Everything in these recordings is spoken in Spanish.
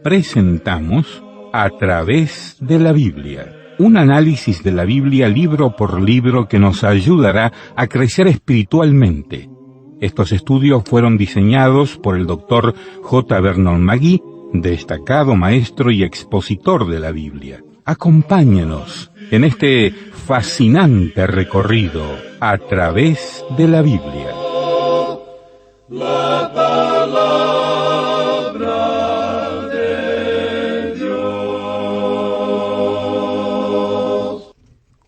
presentamos A través de la Biblia, un análisis de la Biblia libro por libro que nos ayudará a crecer espiritualmente. Estos estudios fueron diseñados por el Dr. J. Vernon McGee, destacado maestro y expositor de la Biblia. Acompáñenos en este fascinante recorrido a través de la Biblia. La palabra de Dios.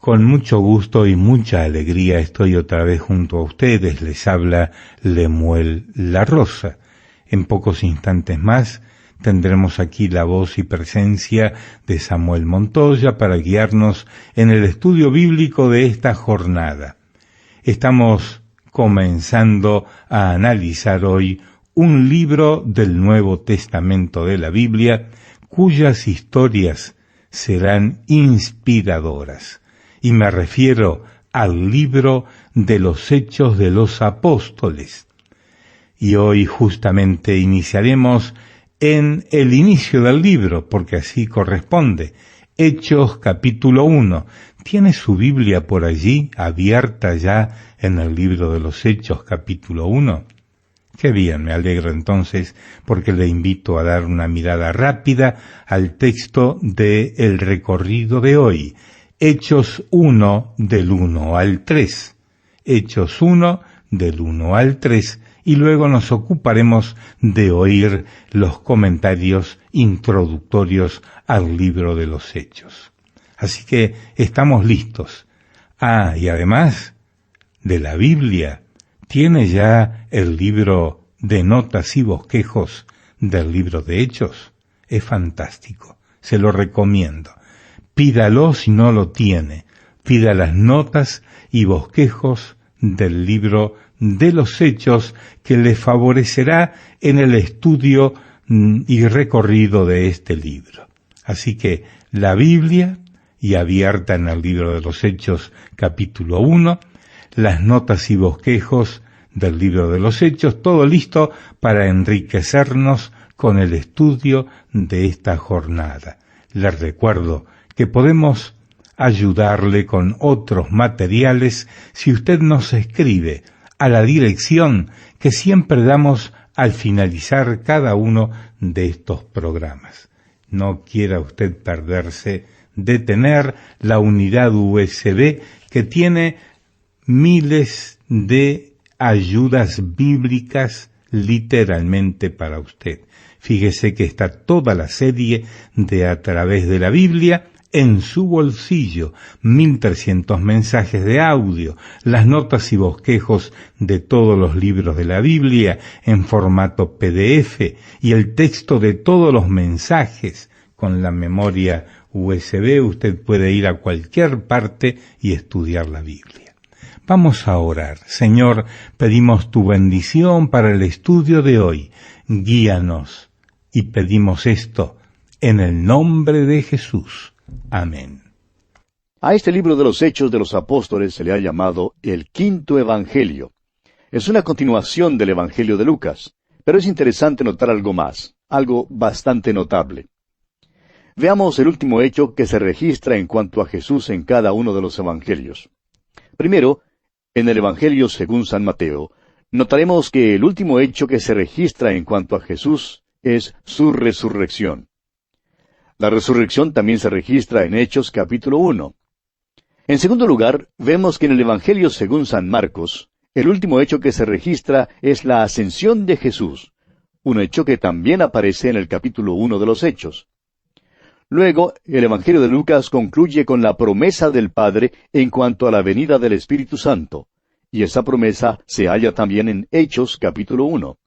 Con mucho gusto y mucha alegría estoy otra vez junto a ustedes. Les habla Lemuel La Rosa. En pocos instantes más tendremos aquí la voz y presencia de Samuel Montoya para guiarnos en el estudio bíblico de esta jornada. Estamos comenzando a analizar hoy un libro del Nuevo Testamento de la Biblia, cuyas historias serán inspiradoras. Y me refiero al libro de los Hechos de los Apóstoles. Y hoy justamente iniciaremos en el inicio del libro, porque así corresponde. Hechos capítulo 1. ¿Tiene su Biblia por allí, abierta ya en el libro de los Hechos capítulo 1? Qué bien, me alegro entonces, porque le invito a dar una mirada rápida al texto del recorrido de hoy. Hechos 1 del 1 al 3. Hechos 1 del 1 al 3. Y luego nos ocuparemos de oír los comentarios introductorios al libro de los Hechos. Así que estamos listos. Y además de la Biblia, ¿tiene ya el libro de notas y bosquejos del libro de Hechos? Es fantástico, se lo recomiendo. Pídalo si no lo tiene. Pida las notas y bosquejos del libro de los Hechos, que le favorecerá en el estudio y recorrido de este libro. Así que la Biblia, y abierta en el libro de los Hechos capítulo 1, las notas y bosquejos del libro de los Hechos, todo listo para enriquecernos con el estudio de esta jornada. Les recuerdo que podemos ayudarle con otros materiales si usted nos escribe a la dirección que siempre damos al finalizar cada uno de estos programas. No quiera usted perderse de tener la unidad USB que tiene miles de ayudas bíblicas literalmente para usted. Fíjese que está toda la serie de A través de la Biblia en su bolsillo, 1300 mensajes de audio, las notas y bosquejos de todos los libros de la Biblia en formato PDF y el texto de todos los mensajes con la memoria USB. Usted puede ir a cualquier parte y estudiar la Biblia. Vamos a orar. Señor, pedimos tu bendición para el estudio de hoy. Guíanos y pedimos esto en el nombre de Jesús. Amén. A este libro de los Hechos de los Apóstoles se le ha llamado el Quinto Evangelio. Es una continuación del Evangelio de Lucas, pero es interesante notar algo más, algo bastante notable. Veamos el último hecho que se registra en cuanto a Jesús en cada uno de los evangelios. Primero, en el Evangelio según San Mateo, notaremos que el último hecho que se registra en cuanto a Jesús es su resurrección. La resurrección también se registra en Hechos capítulo 1. En segundo lugar, vemos que en el Evangelio según San Marcos, el último hecho que se registra es la ascensión de Jesús, un hecho que también aparece en el capítulo 1 de los Hechos. Luego, el Evangelio de Lucas concluye con la promesa del Padre en cuanto a la venida del Espíritu Santo, y esa promesa se halla también en Hechos capítulo 1.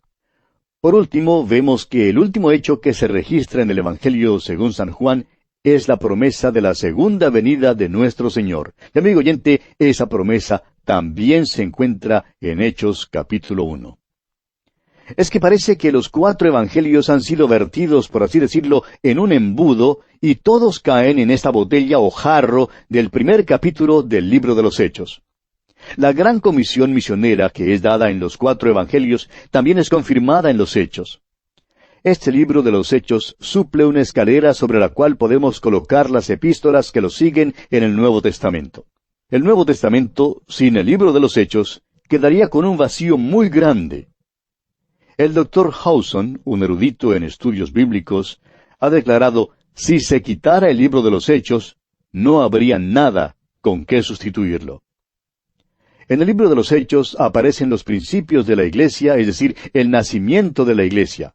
Por último, vemos que el último hecho que se registra en el Evangelio según San Juan es la promesa de la segunda venida de nuestro Señor. Y amigo oyente, esa promesa también se encuentra en Hechos capítulo 1. Es que parece que los 4 evangelios han sido vertidos, por así decirlo, en un embudo, y todos caen en esta botella o jarro del primer capítulo del libro de los Hechos. La gran comisión misionera que es dada en los 4 evangelios también es confirmada en los Hechos. Este libro de los Hechos suple una escalera sobre la cual podemos colocar las epístolas que lo siguen en el Nuevo Testamento. El Nuevo Testamento, sin el libro de los Hechos, quedaría con un vacío muy grande. El Dr. Howson, un erudito en estudios bíblicos, ha declarado, si se quitara el libro de los Hechos, no habría nada con qué sustituirlo. En el libro de los Hechos aparecen los principios de la Iglesia, es decir, el nacimiento de la Iglesia.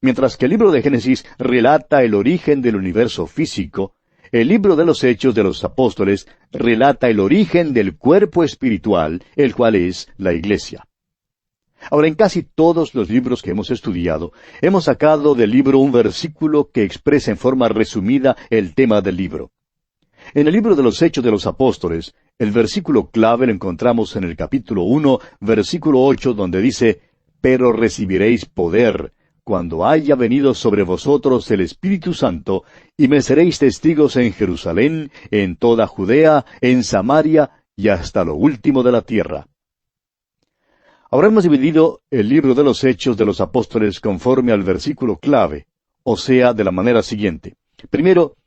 Mientras que el libro de Génesis relata el origen del universo físico, el libro de los Hechos de los Apóstoles relata el origen del cuerpo espiritual, el cual es la Iglesia. Ahora, en casi todos los libros que hemos estudiado, hemos sacado del libro un versículo que expresa en forma resumida el tema del libro. En el libro de los Hechos de los Apóstoles, el versículo clave lo encontramos en el capítulo 1, versículo 8, donde dice, «Pero recibiréis poder, cuando haya venido sobre vosotros el Espíritu Santo, y me seréis testigos en Jerusalén, en toda Judea, en Samaria, y hasta lo último de la tierra». Ahora hemos dividido el libro de los Hechos de los Apóstoles conforme al versículo clave, o sea, de la manera siguiente. Primero,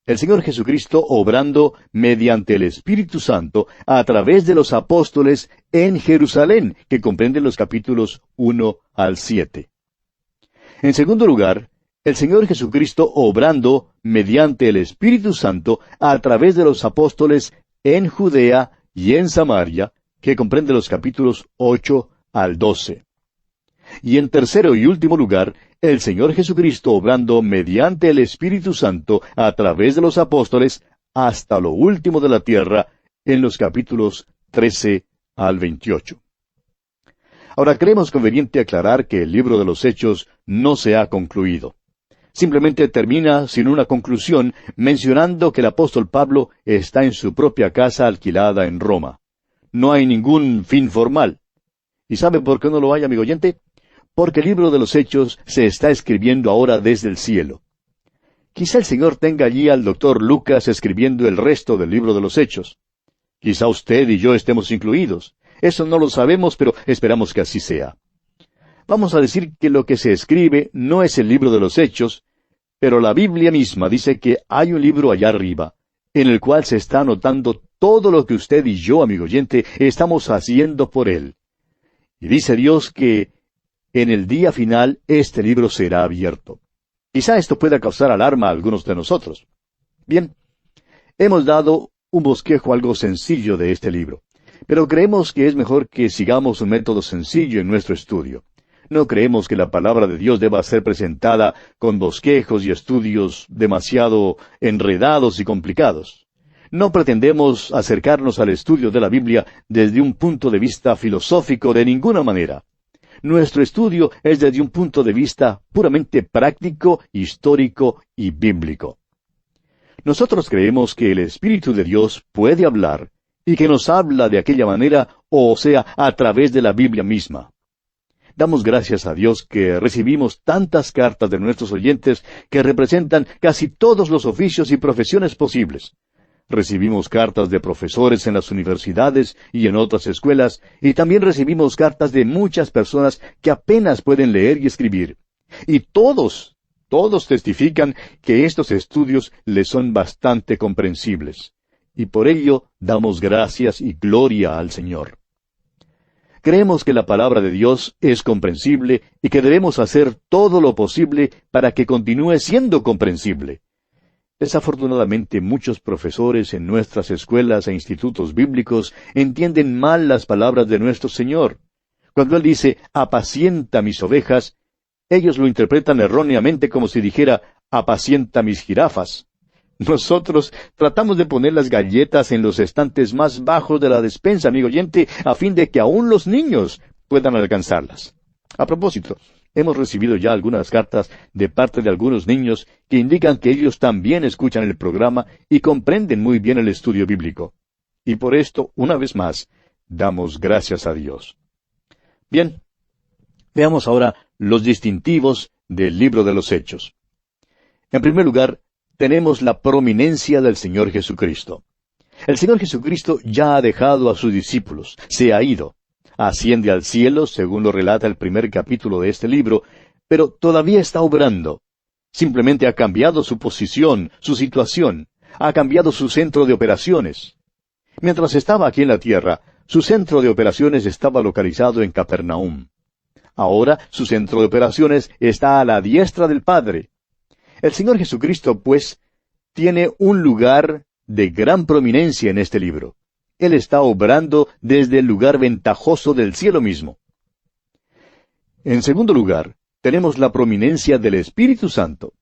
el Señor Jesucristo obrando mediante el Espíritu Santo a través de los apóstoles en Jerusalén, que comprende los capítulos 1 al 7. En segundo lugar, el Señor Jesucristo obrando mediante el Espíritu Santo a través de los apóstoles en Judea y en Samaria, que comprende los capítulos 8 al 12. Y en tercero y último lugar, el Señor Jesucristo obrando mediante el Espíritu Santo a través de los apóstoles hasta lo último de la tierra, en los capítulos 13 al 28. Ahora, creemos conveniente aclarar que el libro de los Hechos no se ha concluido. Simplemente termina sin una conclusión, mencionando que el apóstol Pablo está en su propia casa alquilada en Roma. No hay ningún fin formal. ¿Y sabe por qué no lo hay, amigo oyente? Porque el libro de los Hechos se está escribiendo ahora desde el cielo. Quizá el Señor tenga allí al doctor Lucas escribiendo el resto del libro de los Hechos. Quizá usted y yo estemos incluidos. Eso no lo sabemos, pero esperamos que así sea. Vamos a decir que lo que se escribe no es el libro de los Hechos, pero la Biblia misma dice que hay un libro allá arriba, en el cual se está anotando todo lo que usted y yo, amigo oyente, estamos haciendo por él. Y dice Dios que en el día final este libro será abierto. Quizá esto pueda causar alarma a algunos de nosotros. Bien, hemos dado un bosquejo algo sencillo de este libro, pero creemos que es mejor que sigamos un método sencillo en nuestro estudio. No creemos que la palabra de Dios deba ser presentada con bosquejos y estudios demasiado enredados y complicados. No pretendemos acercarnos al estudio de la Biblia desde un punto de vista filosófico de ninguna manera. Nuestro estudio es desde un punto de vista puramente práctico, histórico y bíblico. Nosotros creemos que el Espíritu de Dios puede hablar, y que nos habla de aquella manera, o sea, a través de la Biblia misma. Damos gracias a Dios que recibimos tantas cartas de nuestros oyentes que representan casi todos los oficios y profesiones posibles. Recibimos cartas de profesores en las universidades y en otras escuelas, y también recibimos cartas de muchas personas que apenas pueden leer y escribir. Y todos testifican que estos estudios les son bastante comprensibles. Y por ello damos gracias y gloria al Señor. Creemos que la palabra de Dios es comprensible y que debemos hacer todo lo posible para que continúe siendo comprensible. Desafortunadamente, muchos profesores en nuestras escuelas e institutos bíblicos entienden mal las palabras de nuestro Señor. Cuando Él dice, apacienta mis ovejas, ellos lo interpretan erróneamente como si dijera, apacienta mis jirafas. Nosotros tratamos de poner las galletas en los estantes más bajos de la despensa, amigo oyente, a fin de que aún los niños puedan alcanzarlas. A propósito, hemos recibido ya algunas cartas de parte de algunos niños que indican que ellos también escuchan el programa y comprenden muy bien el estudio bíblico. Y por esto, una vez más, damos gracias a Dios. Bien, veamos ahora los distintivos del libro de los Hechos. En primer lugar, tenemos la prominencia del Señor Jesucristo. El Señor Jesucristo ya ha dejado a sus discípulos, se ha ido. Asciende al cielo, según lo relata el primer capítulo de este libro, pero todavía está obrando. Simplemente ha cambiado su posición, su situación, ha cambiado su centro de operaciones. Mientras estaba aquí en la tierra, su centro de operaciones estaba localizado en Capernaum. Ahora su centro de operaciones está a la diestra del Padre. El Señor Jesucristo, pues, tiene un lugar de gran prominencia en este libro. Él está obrando desde el lugar ventajoso del cielo mismo. En segundo lugar, tenemos la prominencia del Espíritu Santo.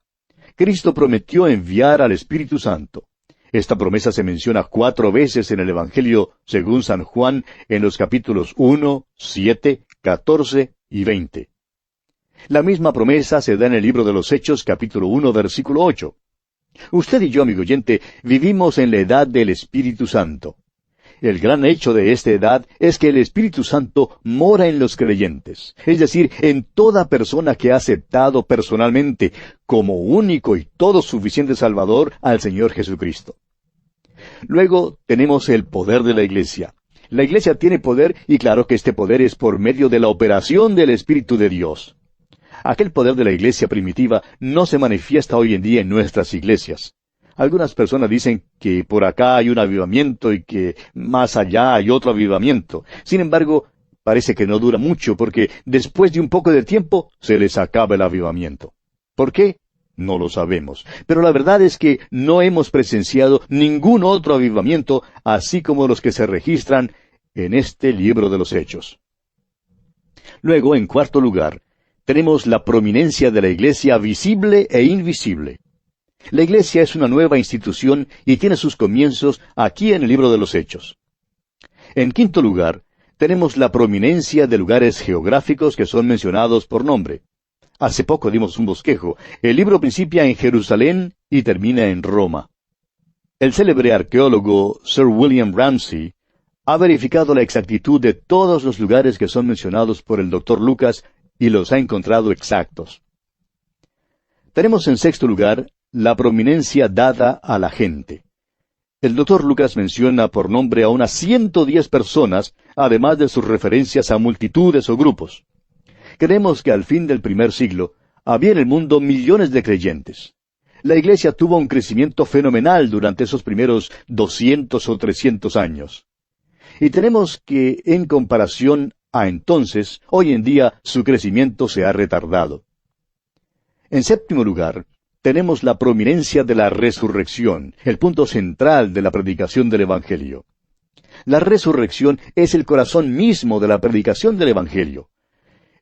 Cristo prometió enviar al Espíritu Santo. Esta promesa se menciona 4 veces en el Evangelio según San Juan en los capítulos 1, 7, 14 y 20. La misma promesa se da en el libro de los Hechos, capítulo 1, versículo 8. Usted y yo, amigo oyente, vivimos en la edad del Espíritu Santo. El gran hecho de esta edad es que el Espíritu Santo mora en los creyentes, es decir, en toda persona que ha aceptado personalmente como único y todo suficiente Salvador al Señor Jesucristo. Luego tenemos el poder de la Iglesia. La Iglesia tiene poder y claro que este poder es por medio de la operación del Espíritu de Dios. Aquel poder de la Iglesia primitiva no se manifiesta hoy en día en nuestras iglesias. Algunas personas dicen que por acá hay un avivamiento y que más allá hay otro avivamiento. Sin embargo, parece que no dura mucho porque después de un poco de tiempo se les acaba el avivamiento. ¿Por qué? No lo sabemos. Pero la verdad es que no hemos presenciado ningún otro avivamiento así como los que se registran en este libro de los Hechos. Luego, en cuarto lugar, tenemos la prominencia de la Iglesia visible e invisible. La Iglesia es una nueva institución y tiene sus comienzos aquí en el libro de los Hechos. En quinto lugar, tenemos la prominencia de lugares geográficos que son mencionados por nombre. Hace poco dimos un bosquejo. El libro principia en Jerusalén y termina en Roma. El célebre arqueólogo Sir William Ramsay ha verificado la exactitud de todos los lugares que son mencionados por el Dr. Lucas y los ha encontrado exactos. Tenemos en sexto lugar la prominencia dada a la gente. El Dr. Lucas menciona por nombre a unas 110 personas, además de sus referencias a multitudes o grupos. Creemos que al fin del primer siglo había en el mundo millones de creyentes. La Iglesia tuvo un crecimiento fenomenal durante esos primeros 200 o 300 años. Y tenemos que, en comparación a entonces, hoy en día su crecimiento se ha retardado. En séptimo lugar, tenemos la prominencia de la resurrección, el punto central de la predicación del Evangelio. La resurrección es el corazón mismo de la predicación del Evangelio.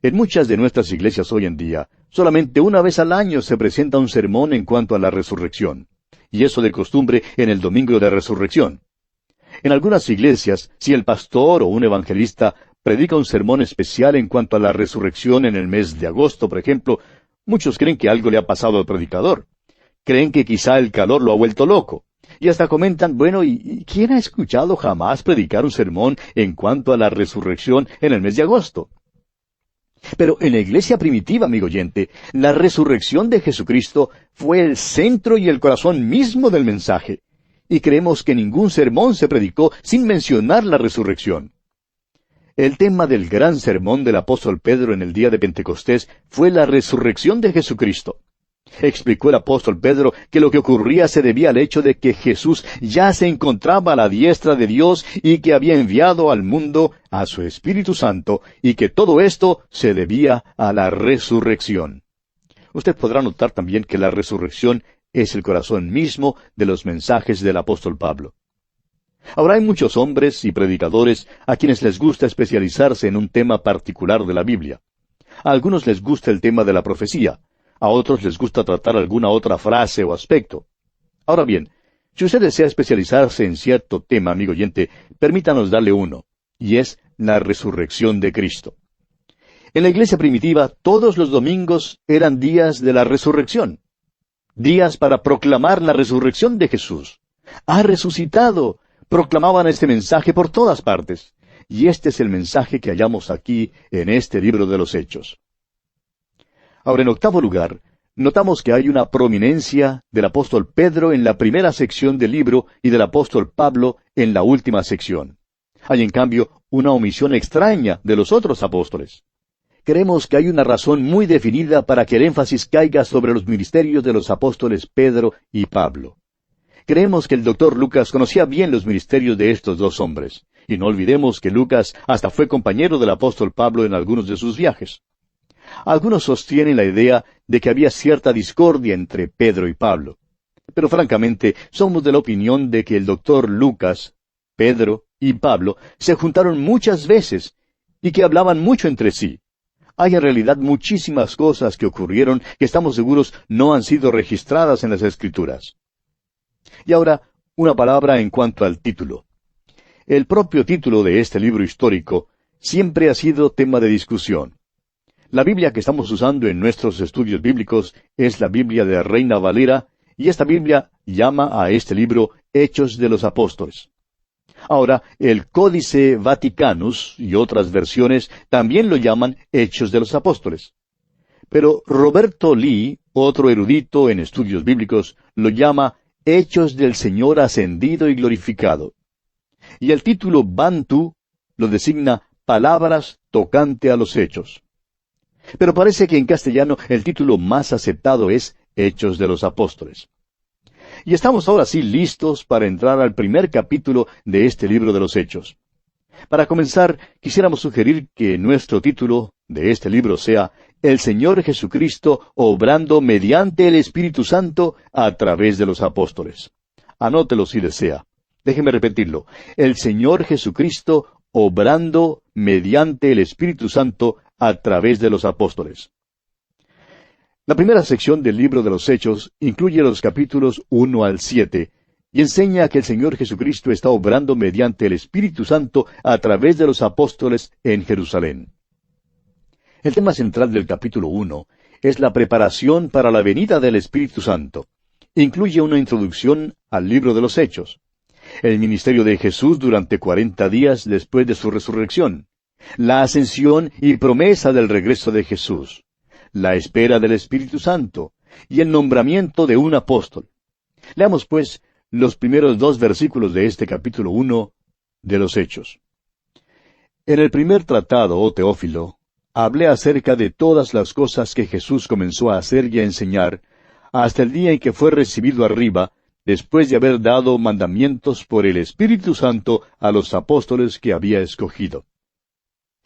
En muchas de nuestras iglesias hoy en día, solamente una vez al año se presenta un sermón en cuanto a la resurrección, y eso de costumbre en el domingo de resurrección. En algunas iglesias, si el pastor o un evangelista predica un sermón especial en cuanto a la resurrección en el mes de agosto, por ejemplo, muchos creen que algo le ha pasado al predicador. Creen que quizá el calor lo ha vuelto loco. Y hasta comentan, bueno, ¿y quién ha escuchado jamás predicar un sermón en cuanto a la resurrección en el mes de agosto? Pero en la iglesia primitiva, amigo oyente, la resurrección de Jesucristo fue el centro y el corazón mismo del mensaje. Y creemos que ningún sermón se predicó sin mencionar la resurrección. El tema del gran sermón del apóstol Pedro en el día de Pentecostés fue la resurrección de Jesucristo. Explicó el apóstol Pedro que lo que ocurría se debía al hecho de que Jesús ya se encontraba a la diestra de Dios y que había enviado al mundo a su Espíritu Santo y que todo esto se debía a la resurrección. Usted podrá notar también que la resurrección es el corazón mismo de los mensajes del apóstol Pablo. Ahora hay muchos hombres y predicadores a quienes les gusta especializarse en un tema particular de la Biblia. A algunos les gusta el tema de la profecía, a otros les gusta tratar alguna otra frase o aspecto. Ahora bien, si usted desea especializarse en cierto tema, amigo oyente, permítanos darle uno, y es la resurrección de Cristo. En la iglesia primitiva, todos los domingos eran días de la resurrección, días para proclamar la resurrección de Jesús. ¡Ha resucitado! Proclamaban este mensaje por todas partes. Y este es el mensaje que hallamos aquí en este libro de los Hechos. Ahora, en octavo lugar, notamos que hay una prominencia del apóstol Pedro en la primera sección del libro y del apóstol Pablo en la última sección. Hay, en cambio, una omisión extraña de los otros apóstoles. creemos que hay una razón muy definida para que el énfasis caiga sobre los ministerios de los apóstoles Pedro y Pablo. Creemos que el Dr. Lucas conocía bien los ministerios de estos dos hombres, y no olvidemos que Lucas hasta fue compañero del apóstol Pablo en algunos de sus viajes. Algunos sostienen la idea de que había cierta discordia entre Pedro y Pablo, pero francamente somos de la opinión de que el Dr. Lucas, Pedro y Pablo se juntaron muchas veces y que hablaban mucho entre sí. Hay en realidad muchísimas cosas que ocurrieron que estamos seguros no han sido registradas en las Escrituras. Y ahora, una palabra en cuanto al título. El propio título de este libro histórico siempre ha sido tema de discusión. La Biblia que estamos usando en nuestros estudios bíblicos es la Biblia de Reina Valera, y esta Biblia llama a este libro Hechos de los Apóstoles. Ahora, el Códice Vaticanus y otras versiones también lo llaman Hechos de los Apóstoles. Pero Roberto Lee, otro erudito en estudios bíblicos, lo llama Hechos del Señor ascendido y glorificado. Y el título Bantu lo designa Palabras tocante a los Hechos. Pero parece que en castellano el título más aceptado es Hechos de los Apóstoles. Y estamos ahora sí listos para entrar al primer capítulo de este libro de los Hechos. Para comenzar, quisiéramos sugerir que nuestro título de este libro sea El Señor Jesucristo obrando mediante el Espíritu Santo a través de los apóstoles. Anótelo si desea. Déjeme repetirlo. El Señor Jesucristo obrando mediante el Espíritu Santo a través de los apóstoles. La primera sección del libro de los Hechos incluye los capítulos 1 al 7 y enseña que el Señor Jesucristo está obrando mediante el Espíritu Santo a través de los apóstoles en Jerusalén. El tema central del capítulo 1 es la preparación para la venida del Espíritu Santo. Incluye una introducción al libro de los Hechos, el ministerio de Jesús durante 40 días después de su resurrección, la ascensión y promesa del regreso de Jesús, la espera del Espíritu Santo y el nombramiento de un apóstol. Leamos, pues, los primeros 2 versículos de este capítulo 1 de los Hechos. En el primer tratado, oh Teófilo, hablé acerca de todas las cosas que Jesús comenzó a hacer y a enseñar, hasta el día en que fue recibido arriba, después de haber dado mandamientos por el Espíritu Santo a los apóstoles que había escogido.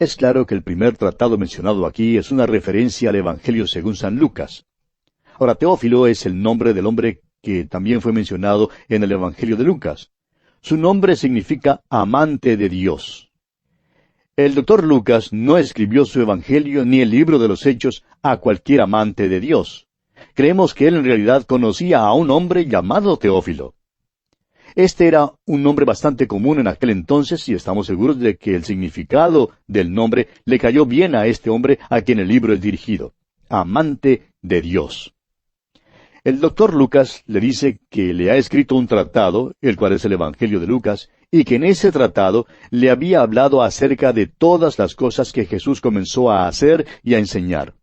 Es claro que el primer tratado mencionado aquí es una referencia al Evangelio según San Lucas. Ahora, Teófilo es el nombre del hombre que también fue mencionado en el Evangelio de Lucas. Su nombre significa amante de Dios. El Dr. Lucas no escribió su Evangelio ni el libro de los Hechos a cualquier amante de Dios. Creemos que él en realidad conocía a un hombre llamado Teófilo. Este era un nombre bastante común en aquel entonces y estamos seguros de que el significado del nombre le cayó bien a este hombre a quien el libro es dirigido. Amante de Dios. El Dr. Lucas le dice que le ha escrito un tratado, el cual es el Evangelio de Lucas, y que en ese tratado le había hablado acerca de todas las cosas que Jesús comenzó a hacer y a enseñar.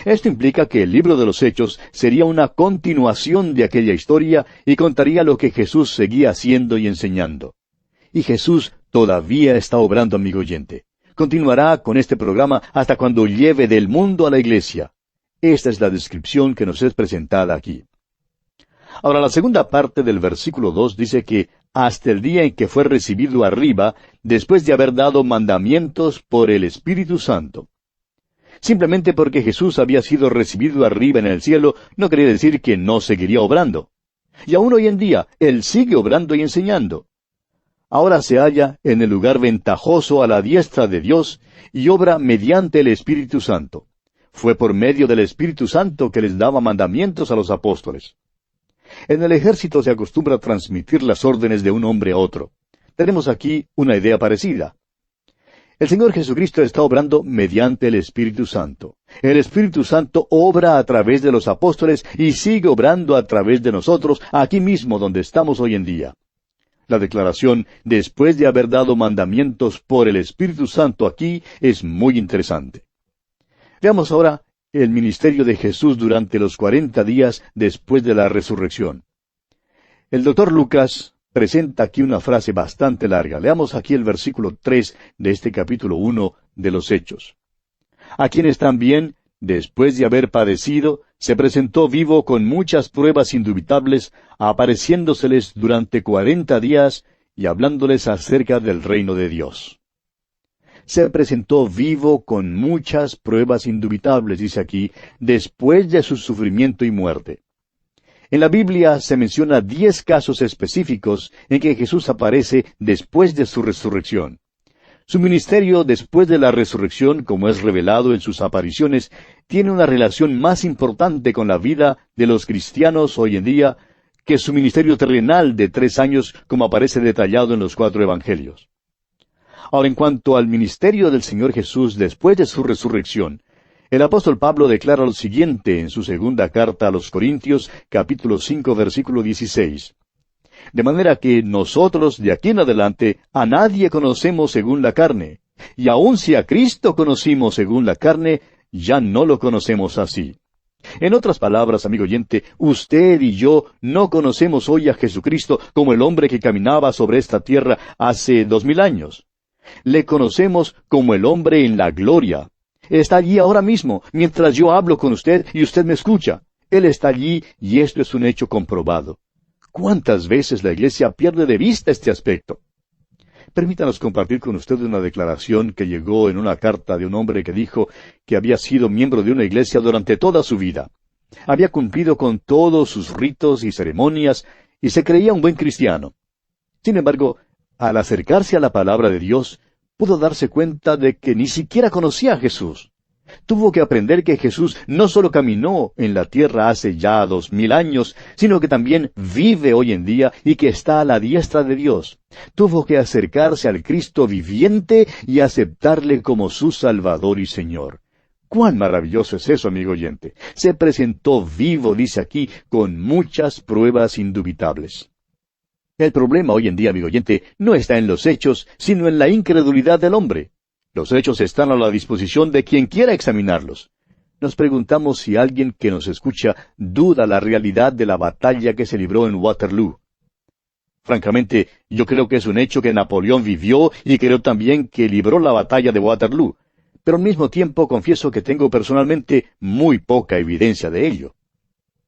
Esto implica que el libro de los Hechos sería una continuación de aquella historia y contaría lo que Jesús seguía haciendo y enseñando. Y Jesús todavía está obrando, amigo oyente. Continuará con este programa hasta cuando lleve del mundo a la iglesia. Esta es la descripción que nos es presentada aquí. Ahora, la segunda parte del versículo 2 dice que hasta el día en que fue recibido arriba, después de haber dado mandamientos por el Espíritu Santo. Simplemente porque Jesús había sido recibido arriba en el cielo, no quería decir que no seguiría obrando. Y aún hoy en día, Él sigue obrando y enseñando. Ahora se halla en el lugar ventajoso a la diestra de Dios y obra mediante el Espíritu Santo. Fue por medio del Espíritu Santo que les daba mandamientos a los apóstoles. En el ejército se acostumbra a transmitir las órdenes de un hombre a otro. Tenemos aquí una idea parecida. El Señor Jesucristo está obrando mediante el Espíritu Santo. El Espíritu Santo obra a través de los apóstoles y sigue obrando a través de nosotros, aquí mismo donde estamos hoy en día. La declaración, después de haber dado mandamientos por el Espíritu Santo aquí, es muy interesante. Veamos ahora el ministerio de Jesús durante los 40 días después de la resurrección. El Dr. Lucas presenta aquí una frase bastante larga. Leamos aquí el versículo 3 de este capítulo 1 de los Hechos. a quienes también, después de haber padecido, se presentó vivo con muchas pruebas indubitables, apareciéndoseles durante 40 días y hablándoles acerca del reino de Dios. Se presentó vivo con muchas pruebas indubitables, dice aquí, después de su sufrimiento y muerte. En la Biblia se menciona 10 casos específicos en que Jesús aparece después de su resurrección. Su ministerio después de la resurrección, como es revelado en sus apariciones, tiene una relación más importante con la vida de los cristianos hoy en día que su ministerio terrenal de 3 años, como aparece detallado en los 4 evangelios. Ahora, en cuanto al ministerio del Señor Jesús después de su resurrección, el apóstol Pablo declara lo siguiente en su segunda carta a los Corintios, capítulo 5, versículo 16. De manera que nosotros de aquí en adelante a nadie conocemos según la carne, y aun si a Cristo conocimos según la carne, ya no lo conocemos así. En otras palabras, amigo oyente, usted y yo no conocemos hoy a Jesucristo como el hombre que caminaba sobre esta tierra hace 2000 años. Le conocemos como el hombre en la gloria. Está allí ahora mismo, mientras yo hablo con usted y usted me escucha. Él está allí y esto es un hecho comprobado. ¿Cuántas veces la Iglesia pierde de vista este aspecto? Permítanos compartir con usted una declaración que llegó en una carta de un hombre que dijo que había sido miembro de una iglesia durante toda su vida. Había cumplido con todos sus ritos y ceremonias y se creía un buen cristiano. Sin embargo, al acercarse a la palabra de Dios, pudo darse cuenta de que ni siquiera conocía a Jesús. Tuvo que aprender que Jesús no solo caminó en la tierra hace ya 2000 años, sino que también vive hoy en día y que está a la diestra de Dios. Tuvo que acercarse al Cristo viviente y aceptarle como su Salvador y Señor. ¡Cuán maravilloso es eso, amigo oyente! Se presentó vivo, dice aquí, con muchas pruebas indubitables. El problema hoy en día, amigo oyente, no está en los hechos, sino en la incredulidad del hombre. Los hechos están a la disposición de quien quiera examinarlos. Nos preguntamos si alguien que nos escucha duda la realidad de la batalla que se libró en Waterloo. Francamente, yo creo que es un hecho que Napoleón vivió y creo también que libró la batalla de Waterloo. Pero al mismo tiempo confieso que tengo personalmente muy poca evidencia de ello.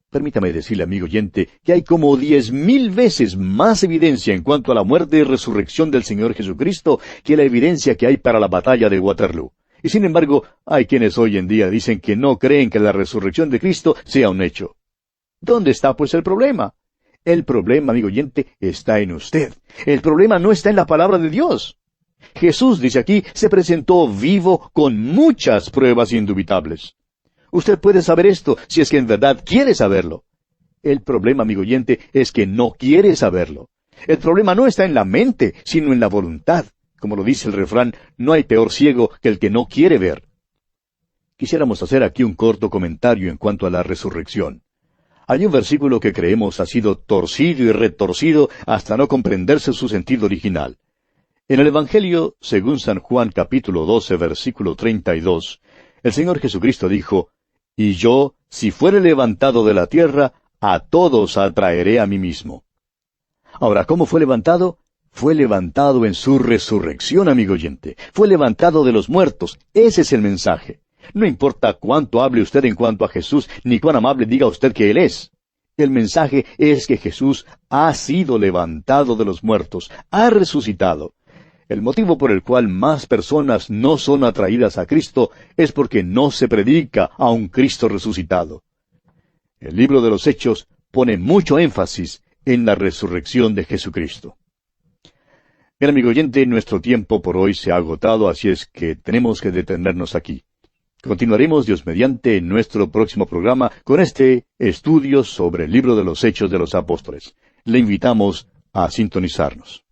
Permítame decirle, amigo oyente, que hay como 10,000 veces más evidencia en cuanto a la muerte y resurrección del Señor Jesucristo que la evidencia que hay para la batalla de Waterloo. Y sin embargo, hay quienes hoy en día dicen que no creen que la resurrección de Cristo sea un hecho. ¿Dónde está pues el problema? El problema, amigo oyente, está en usted. El problema no está en la palabra de Dios. Jesús, dice aquí, se presentó vivo con muchas pruebas indubitables. Usted puede saber esto si es que en verdad quiere saberlo. El problema, amigo oyente, es que no quiere saberlo. El problema no está en la mente, sino en la voluntad. Como lo dice el refrán, no hay peor ciego que el que no quiere ver. Quisiéramos hacer aquí un corto comentario en cuanto a la resurrección. Hay un versículo que creemos ha sido torcido y retorcido hasta no comprenderse su sentido original. En el Evangelio, según San Juan capítulo 12, versículo 32, el Señor Jesucristo dijo, «Y yo, si fuere levantado de la tierra, a todos atraeré a mí mismo». Ahora, ¿cómo fue levantado? Fue levantado en su resurrección, amigo oyente. Fue levantado de los muertos. Ese es el mensaje. No importa cuánto hable usted en cuanto a Jesús, ni cuán amable diga usted que Él es. El mensaje es que Jesús ha sido levantado de los muertos, ha resucitado. El motivo por el cual más personas no son atraídas a Cristo es porque no se predica a un Cristo resucitado. El libro de los Hechos pone mucho énfasis en la resurrección de Jesucristo. Bien, amigo oyente, nuestro tiempo por hoy se ha agotado, así es que tenemos que detenernos aquí. Continuaremos, Dios mediante, en nuestro próximo programa con este estudio sobre el libro de los Hechos de los Apóstoles. Le invitamos a sintonizarnos.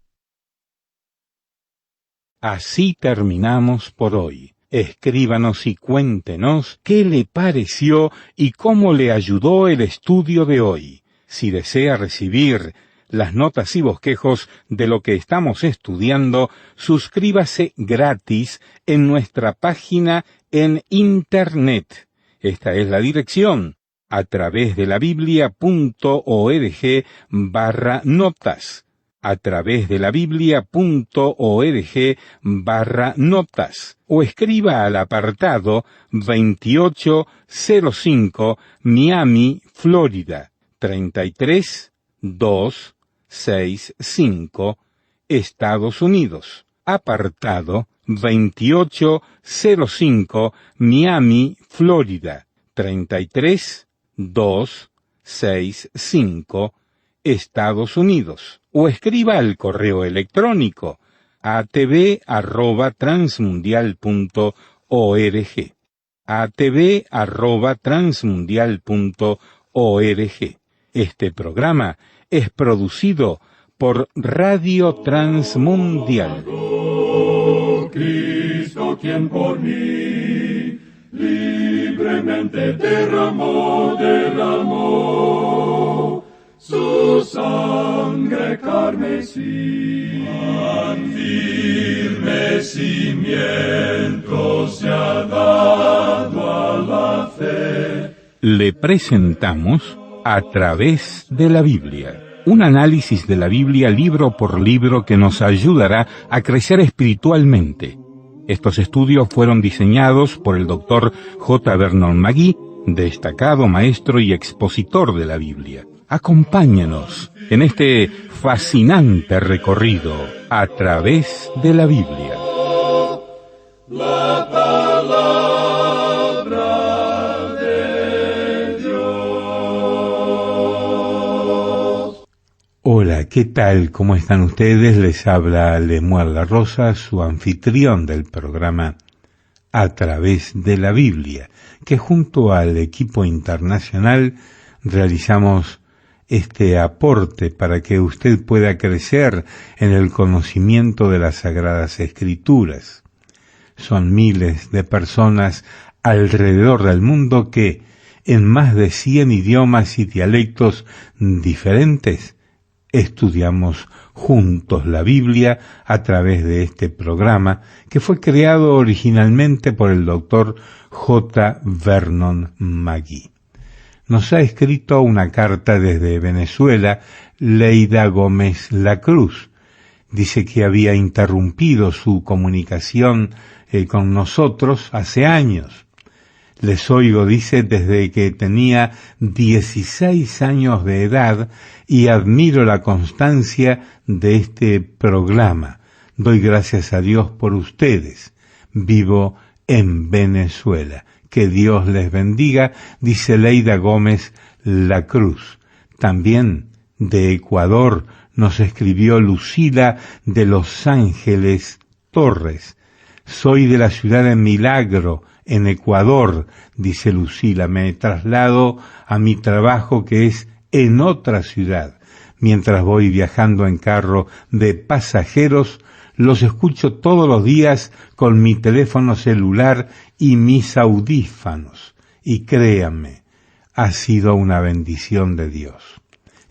Así terminamos por hoy. Escríbanos y cuéntenos qué le pareció y cómo le ayudó el estudio de hoy. Si desea recibir las notas y bosquejos de lo que estamos estudiando, suscríbase gratis en nuestra página en Internet. Esta es la dirección, a través de la biblia.org/notas. a través de la biblia.org/notas o escriba al apartado 2805 Miami, Florida 33265, Estados Unidos. Apartado 2805 Miami, Florida 33265, Estados Unidos. O escriba al correo electrónico atv@transmundial.org, atv@transmundial.org. Este programa es producido por Radio Transmundial. Cristo, quien por mí libremente derramó su sangre carmesí. Tan firme cimiento se ha dado a la fe. Le presentamos A través de la Biblia, un análisis de la Biblia libro por libro que nos ayudará a crecer espiritualmente. Estos estudios fueron diseñados por el Dr. J. Vernon McGee, destacado maestro y expositor de la Biblia. Acompáñenos en este fascinante recorrido a través de la Biblia. La palabra de Dios. Hola, ¿qué tal? ¿Cómo están ustedes? Les habla Lemuel La Rosa, su anfitrión del programa A través de la Biblia, que junto al equipo internacional realizamos este aporte para que usted pueda crecer en el conocimiento de las Sagradas Escrituras. Son miles de personas alrededor del mundo que, en más de 100 idiomas y dialectos diferentes, estudiamos juntos la Biblia a través de este programa que fue creado originalmente por el Dr. J. Vernon McGee. Nos ha escrito una carta desde Venezuela Leida Gómez La Cruz. Dice que había interrumpido su comunicación con nosotros hace años. Les oigo, dice, desde que tenía 16 años de edad y admiro la constancia de este programa. Doy gracias a Dios por ustedes. Vivo en Venezuela. Que Dios les bendiga, dice Leida Gómez La Cruz. También de Ecuador nos escribió Lucila de Los Ángeles Torres. Soy de la ciudad de Milagro, en Ecuador, dice Lucila. Me traslado a mi trabajo que es en otra ciudad. Mientras voy viajando en carro de pasajeros, los escucho todos los días con mi teléfono celular y mis audífonos. Y créanme, ha sido una bendición de Dios.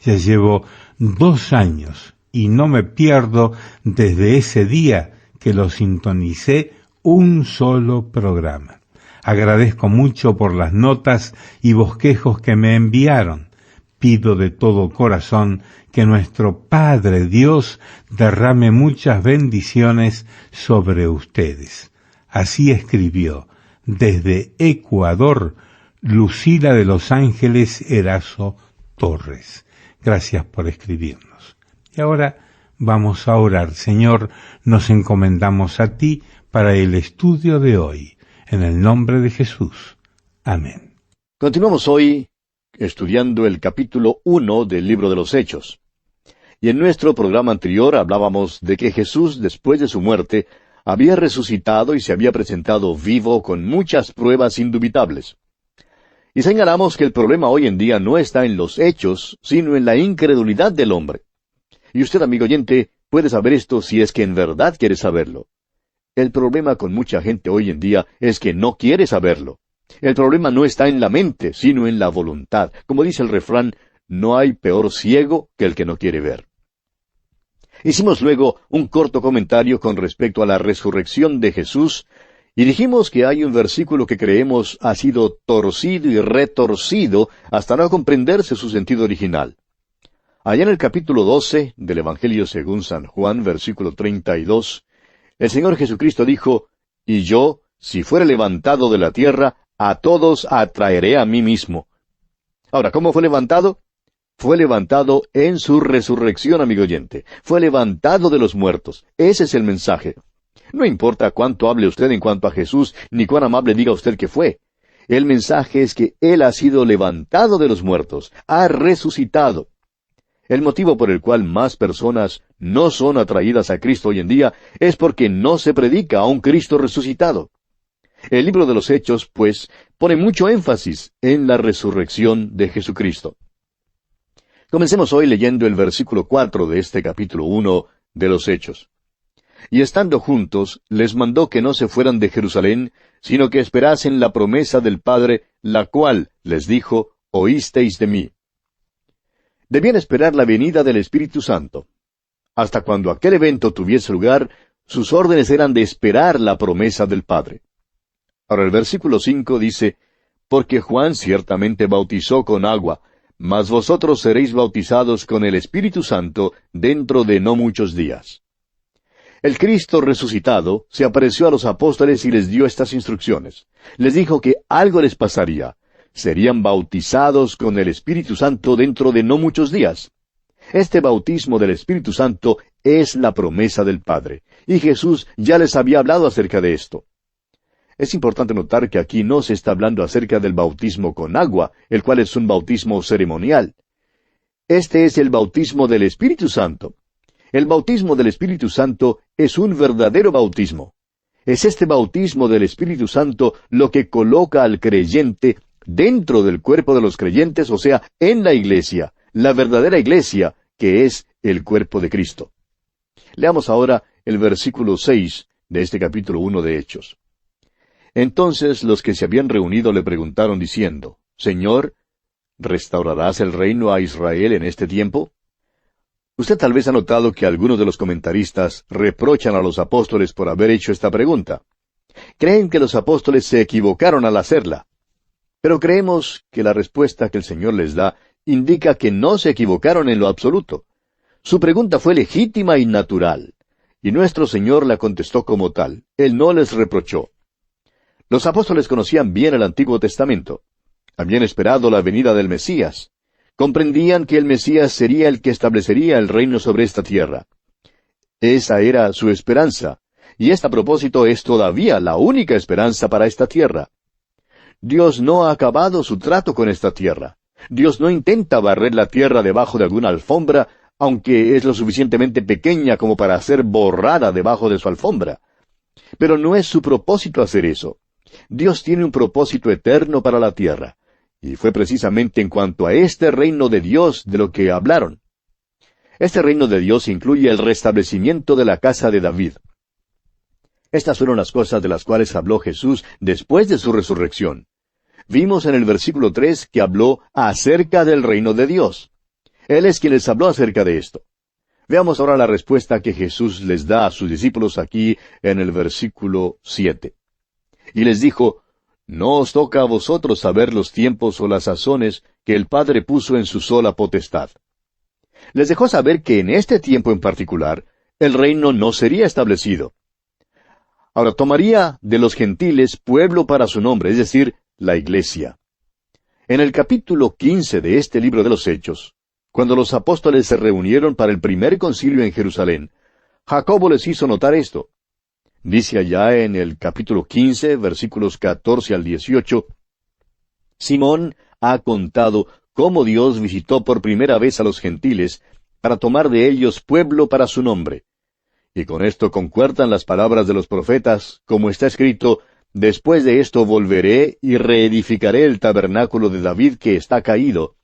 Ya llevo 2 años y no me pierdo desde ese día que lo sintonicé un solo programa. Agradezco mucho por las notas y bosquejos que me enviaron. Pido de todo corazón que nuestro Padre Dios derrame muchas bendiciones sobre ustedes. Así escribió desde Ecuador Lucila de Los Ángeles Erazo Torres. Gracias por escribirnos. Y ahora vamos a orar. Señor, nos encomendamos a ti para el estudio de hoy. En el nombre de Jesús. Amén. Continuamos hoy estudiando el capítulo 1 del libro de los Hechos. Y en nuestro programa anterior hablábamos de que Jesús, después de su muerte, había resucitado y se había presentado vivo con muchas pruebas indubitables. Y señalamos que el problema hoy en día no está en los hechos, sino en la incredulidad del hombre. Y usted, amigo oyente, puede saber esto si es que en verdad quiere saberlo. El problema con mucha gente hoy en día es que no quiere saberlo. El problema no está en la mente, sino en la voluntad. Como dice el refrán, no hay peor ciego que el que no quiere ver. Hicimos luego un corto comentario con respecto a la resurrección de Jesús, y dijimos que hay un versículo que creemos ha sido torcido y retorcido hasta no comprenderse su sentido original. Allá en el capítulo 12 del Evangelio según San Juan, versículo 32, el Señor Jesucristo dijo, «Y yo, si fuere levantado de la tierra, a todos atraeré a mí mismo». Ahora, ¿cómo fue levantado? Fue levantado en su resurrección, amigo oyente. Fue levantado de los muertos. Ese es el mensaje. No importa cuánto hable usted en cuanto a Jesús, ni cuán amable diga usted que fue. El mensaje es que Él ha sido levantado de los muertos, ha resucitado. El motivo por el cual más personas no son atraídas a Cristo hoy en día es porque no se predica a un Cristo resucitado. El libro de los Hechos, pues, pone mucho énfasis en la resurrección de Jesucristo. Comencemos hoy leyendo el versículo 4 de este capítulo 1 de los Hechos. Y estando juntos, les mandó que no se fueran de Jerusalén, sino que esperasen la promesa del Padre, la cual, les dijo, oísteis de mí. Debían esperar la venida del Espíritu Santo. Hasta cuando aquel evento tuviese lugar, sus órdenes eran de esperar la promesa del Padre. Ahora el versículo 5 dice, porque Juan ciertamente bautizó con agua, mas vosotros seréis bautizados con el Espíritu Santo dentro de no muchos días. El Cristo resucitado se apareció a los apóstoles y les dio estas instrucciones. Les dijo que algo les pasaría. Serían bautizados con el Espíritu Santo dentro de no muchos días. Este bautismo del Espíritu Santo es la promesa del Padre, y Jesús ya les había hablado acerca de esto. Es importante notar que aquí no se está hablando acerca del bautismo con agua, el cual es un bautismo ceremonial. Este es el bautismo del Espíritu Santo. El bautismo del Espíritu Santo es un verdadero bautismo. Es este bautismo del Espíritu Santo lo que coloca al creyente dentro del cuerpo de los creyentes, o sea, en la iglesia, la verdadera iglesia, que es el cuerpo de Cristo. Leamos ahora el versículo 6 de este capítulo 1 de Hechos. Entonces los que se habían reunido le preguntaron diciendo, Señor, ¿restaurarás el reino a Israel en este tiempo? Usted tal vez ha notado que algunos de los comentaristas reprochan a los apóstoles por haber hecho esta pregunta. Creen que los apóstoles se equivocaron al hacerla. Pero creemos que la respuesta que el Señor les da indica que no se equivocaron en lo absoluto. Su pregunta fue legítima y natural, y nuestro Señor la contestó como tal. Él no les reprochó. Los apóstoles conocían bien el Antiguo Testamento. Habían esperado la venida del Mesías. Comprendían que el Mesías sería el que establecería el reino sobre esta tierra. Esa era su esperanza, y esta a propósito es todavía la única esperanza para esta tierra. Dios no ha acabado su trato con esta tierra. Dios no intenta barrer la tierra debajo de alguna alfombra, aunque es lo suficientemente pequeña como para ser borrada debajo de su alfombra. Pero no es su propósito hacer eso. Dios tiene un propósito eterno para la tierra, y fue precisamente en cuanto a este reino de Dios de lo que hablaron. Este reino de Dios incluye el restablecimiento de la casa de David. Estas fueron las cosas de las cuales habló Jesús después de su resurrección. Vimos en el versículo 3 que habló acerca del reino de Dios. Él es quien les habló acerca de esto. Veamos ahora la respuesta que Jesús les da a sus discípulos aquí en el versículo 7. Y les dijo, no os toca a vosotros saber los tiempos o las sazones que el Padre puso en su sola potestad. Les dejó saber que en este tiempo en particular, el reino no sería establecido. Ahora tomaría de los gentiles pueblo para su nombre, es decir, la iglesia. En el capítulo 15 de este libro de los Hechos, cuando los apóstoles se reunieron para el primer concilio en Jerusalén, Jacobo les hizo notar esto. Dice allá en el capítulo 15, versículos 14 al 18, Simón ha contado cómo Dios visitó por primera vez a los gentiles para tomar de ellos pueblo para su nombre. Y con esto concuerdan las palabras de los profetas, como está escrito, después de esto volveré y reedificaré el tabernáculo de David que está caído,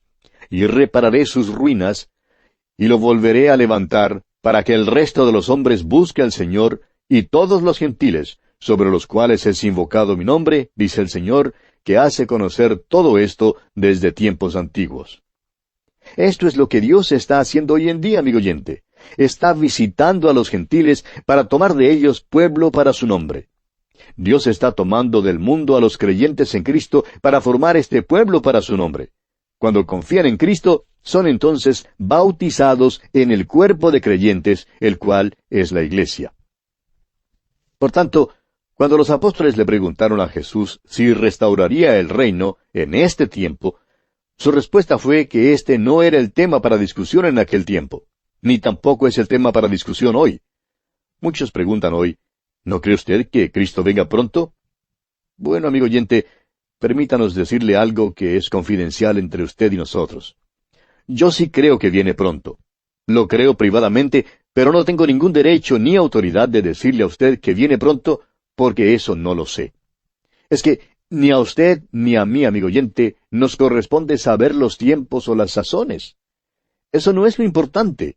y repararé sus ruinas, y lo volveré a levantar, para que el resto de los hombres busque al Señor, y todos los gentiles, sobre los cuales es invocado mi nombre, dice el Señor, que hace conocer todo esto desde tiempos antiguos. Esto es lo que Dios está haciendo hoy en día, amigo oyente. Está visitando a los gentiles para tomar de ellos pueblo para su nombre. Dios está tomando del mundo a los creyentes en Cristo para formar este pueblo para su nombre. Cuando confían en Cristo, son entonces bautizados en el cuerpo de creyentes, el cual es la Iglesia. Por tanto, cuando los apóstoles le preguntaron a Jesús si restauraría el reino en este tiempo, su respuesta fue que este no era el tema para discusión en aquel tiempo, ni tampoco es el tema para discusión hoy. Muchos preguntan hoy, ¿no cree usted que Cristo venga pronto? Bueno, amigo oyente, permítanos decirle algo que es confidencial entre usted y nosotros. Yo sí creo que viene pronto. Lo creo privadamente, pero no tengo ningún derecho ni autoridad de decirle a usted que viene pronto, porque eso no lo sé. Es que ni a usted ni a mí, amigo oyente, nos corresponde saber los tiempos o las sazones. Eso no es lo importante.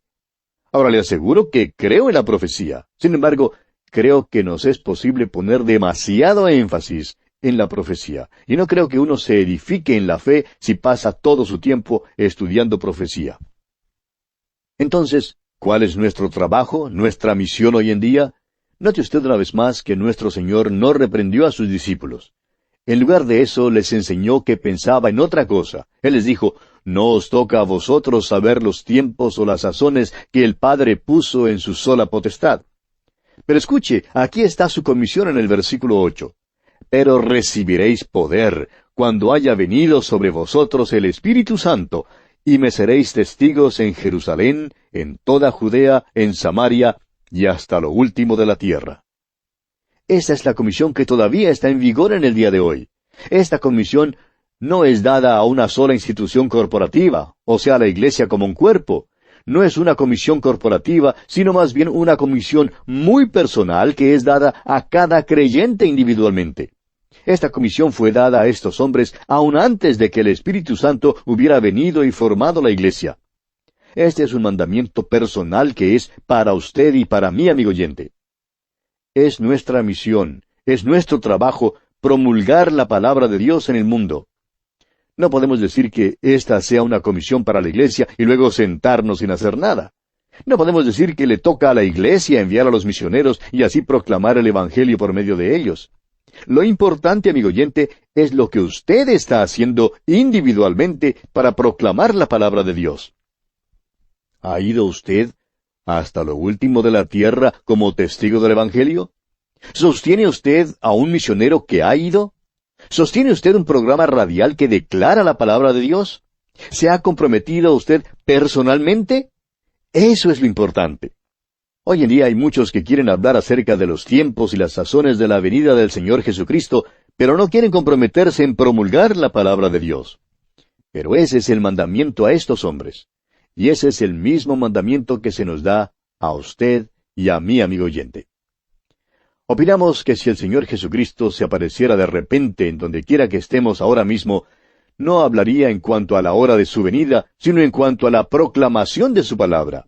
Ahora le aseguro que creo en la profecía. Sin embargo, creo que nos es posible poner demasiado énfasis en la profecía, y no creo que uno se edifique en la fe si pasa todo su tiempo estudiando profecía. Entonces, ¿cuál es nuestro trabajo, nuestra misión hoy en día? Note usted una vez más que nuestro Señor no reprendió a sus discípulos. En lugar de eso, les enseñó que pensaba en otra cosa. Él les dijo, no os toca a vosotros saber los tiempos o las sazones que el Padre puso en su sola potestad. Pero escuche, aquí está su comisión en el versículo 8. Pero recibiréis poder cuando haya venido sobre vosotros el Espíritu Santo, y me seréis testigos en Jerusalén, en toda Judea, en Samaria, y hasta lo último de la tierra. Esta es la comisión que todavía está en vigor en el día de hoy. Esta comisión no es dada a una sola institución corporativa, o sea, a la iglesia como un cuerpo. No es una comisión corporativa, sino más bien una comisión muy personal que es dada a cada creyente individualmente. Esta comisión fue dada a estos hombres aún antes de que el Espíritu Santo hubiera venido y formado la iglesia. Este es un mandamiento personal que es para usted y para mí, amigo oyente. Es nuestra misión, es nuestro trabajo promulgar la palabra de Dios en el mundo. No podemos decir que esta sea una comisión para la iglesia y luego sentarnos sin hacer nada. No podemos decir que le toca a la iglesia enviar a los misioneros y así proclamar el Evangelio por medio de ellos. Lo importante, amigo oyente, es lo que usted está haciendo individualmente para proclamar la palabra de Dios. ¿Ha ido usted hasta lo último de la tierra como testigo del Evangelio? ¿Sostiene usted a un misionero que ha ido? ¿Sostiene usted un programa radial que declara la palabra de Dios? ¿Se ha comprometido usted personalmente? Eso es lo importante. Hoy en día hay muchos que quieren hablar acerca de los tiempos y las sazones de la venida del Señor Jesucristo, pero no quieren comprometerse en promulgar la palabra de Dios. Pero ese es el mandamiento a estos hombres. Y ese es el mismo mandamiento que se nos da a usted y a mí, amigo oyente. Opinamos que si el Señor Jesucristo se apareciera de repente en donde quiera que estemos ahora mismo, no hablaría en cuanto a la hora de su venida, sino en cuanto a la proclamación de su palabra.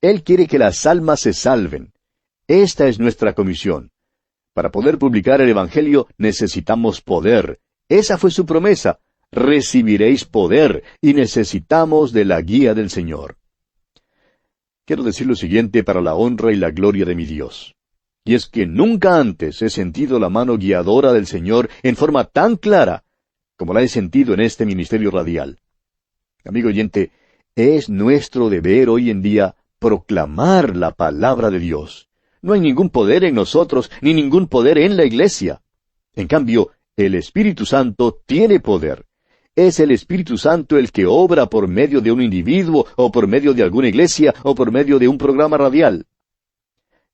Él quiere que las almas se salven. Esta es nuestra comisión. Para poder publicar el Evangelio necesitamos poder. Esa fue su promesa. Recibiréis poder, y necesitamos de la guía del Señor. Quiero decir lo siguiente para la honra y la gloria de mi Dios. Y es que nunca antes he sentido la mano guiadora del Señor en forma tan clara como la he sentido en este ministerio radial. Amigo oyente, es nuestro deber hoy en día proclamar la palabra de Dios. No hay ningún poder en nosotros, ni ningún poder en la iglesia. En cambio, el Espíritu Santo tiene poder. Es el Espíritu Santo el que obra por medio de un individuo, o por medio de alguna iglesia, o por medio de un programa radial.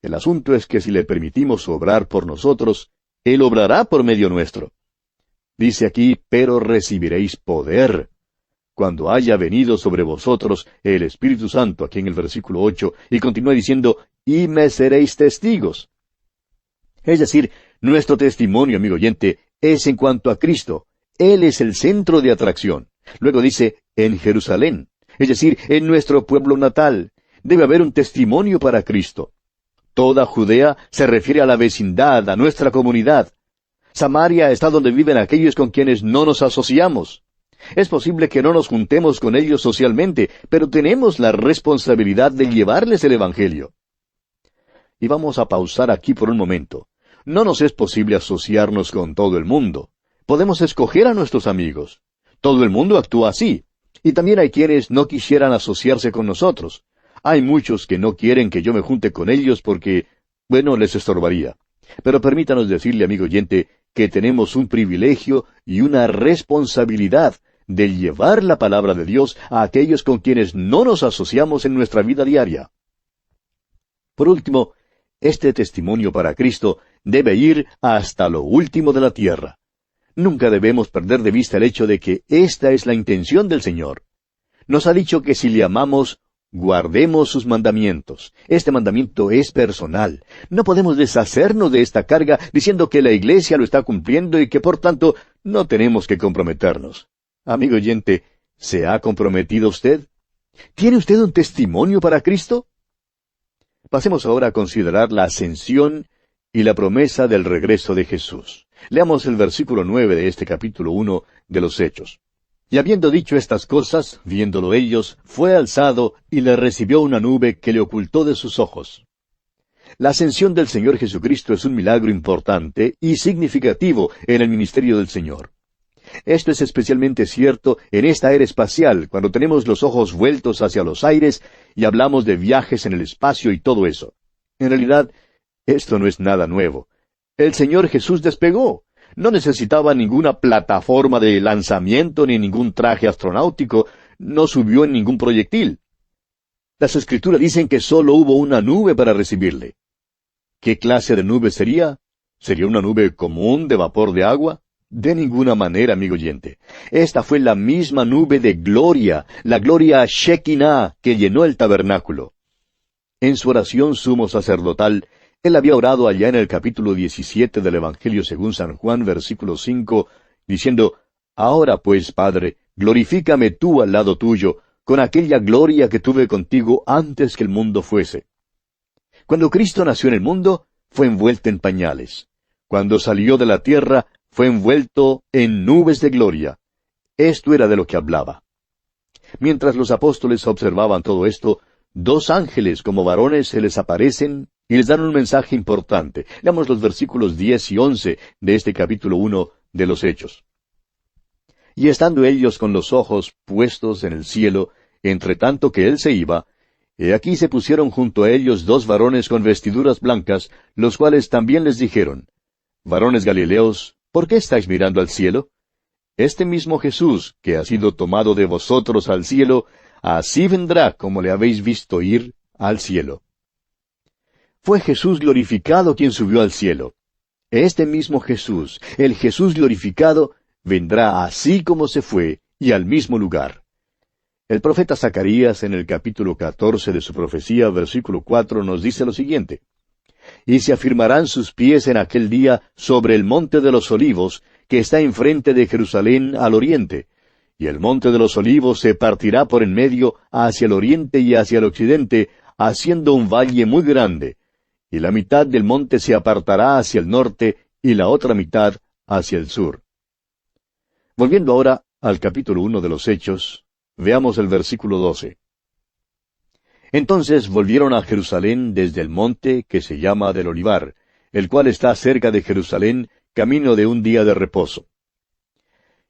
El asunto es que si le permitimos obrar por nosotros, Él obrará por medio nuestro. Dice aquí, pero recibiréis poder cuando haya venido sobre vosotros el Espíritu Santo, aquí en el versículo 8, y continúa diciendo, y me seréis testigos. Es decir, nuestro testimonio, amigo oyente, es en cuanto a Cristo. Él es el centro de atracción. Luego dice, en Jerusalén, es decir, en nuestro pueblo natal. Debe haber un testimonio para Cristo. Toda Judea se refiere a la vecindad, a nuestra comunidad. Samaria está donde viven aquellos con quienes no nos asociamos. Es posible que no nos juntemos con ellos socialmente, pero tenemos la responsabilidad de llevarles el Evangelio. Y vamos a pausar aquí por un momento. No nos es posible asociarnos con todo el mundo. Podemos escoger a nuestros amigos. Todo el mundo actúa así. Y también hay quienes no quisieran asociarse con nosotros. Hay muchos que no quieren que yo me junte con ellos porque, bueno, les estorbaría. Pero permítanos decirle, amigo oyente, que tenemos un privilegio y una responsabilidad de llevar la palabra de Dios a aquellos con quienes no nos asociamos en nuestra vida diaria. Por último, este testimonio para Cristo debe ir hasta lo último de la tierra. Nunca debemos perder de vista el hecho de que esta es la intención del Señor. Nos ha dicho que si le amamos, guardemos sus mandamientos. Este mandamiento es personal. No podemos deshacernos de esta carga diciendo que la Iglesia lo está cumpliendo y que por tanto no tenemos que comprometernos. Amigo oyente, ¿se ha comprometido usted? ¿Tiene usted un testimonio para Cristo? Pasemos ahora a considerar la ascensión y la promesa del regreso de Jesús. Leamos el versículo 9 de este capítulo 1 de los Hechos. Y habiendo dicho estas cosas, viéndolo ellos, fue alzado y le recibió una nube que le ocultó de sus ojos. La ascensión del Señor Jesucristo es un milagro importante y significativo en el ministerio del Señor. Esto es especialmente cierto en esta era espacial, cuando tenemos los ojos vueltos hacia los aires y hablamos de viajes en el espacio y todo eso. En realidad, esto no es nada nuevo. El Señor Jesús despegó. No necesitaba ninguna plataforma de lanzamiento ni ningún traje astronáutico. No subió en ningún proyectil. Las Escrituras dicen que solo hubo una nube para recibirle. ¿Qué clase de nube sería? ¿Sería una nube común de vapor de agua? De ninguna manera, amigo oyente. Esta fue la misma nube de gloria, la gloria Shekinah que llenó el tabernáculo. En su oración sumo sacerdotal, él había orado allá en el capítulo 17 del Evangelio según San Juan, versículo 5, diciendo, «Ahora pues, Padre, glorifícame tú al lado tuyo, con aquella gloria que tuve contigo antes que el mundo fuese». Cuando Cristo nació en el mundo, fue envuelto en pañales. Cuando salió de la tierra, fue envuelto en nubes de gloria. Esto era de lo que hablaba. Mientras los apóstoles observaban todo esto, dos ángeles como varones se les aparecen y les dan un mensaje importante. Leamos los versículos 10 y 11 de este capítulo 1 de los Hechos. Y estando ellos con los ojos puestos en el cielo, entre tanto que él se iba, he aquí se pusieron junto a ellos dos varones con vestiduras blancas, los cuales también les dijeron, «Varones Galileos, ¿por qué estáis mirando al cielo? Este mismo Jesús, que ha sido tomado de vosotros al cielo, así vendrá como le habéis visto ir al cielo». Fue Jesús glorificado quien subió al cielo. Este mismo Jesús, el Jesús glorificado, vendrá así como se fue y al mismo lugar. El profeta Zacarías, en el capítulo 14 de su profecía, versículo 4, nos dice lo siguiente, «Y se afirmarán sus pies en aquel día sobre el monte de los olivos, que está enfrente de Jerusalén al oriente, y el monte de los olivos se partirá por en medio hacia el oriente y hacia el occidente, haciendo un valle muy grande, y la mitad del monte se apartará hacia el norte, y la otra mitad hacia el sur». Volviendo ahora al capítulo 1 de los Hechos, veamos el versículo 12. Entonces volvieron a Jerusalén desde el monte que se llama del Olivar, el cual está cerca de Jerusalén, camino de un día de reposo.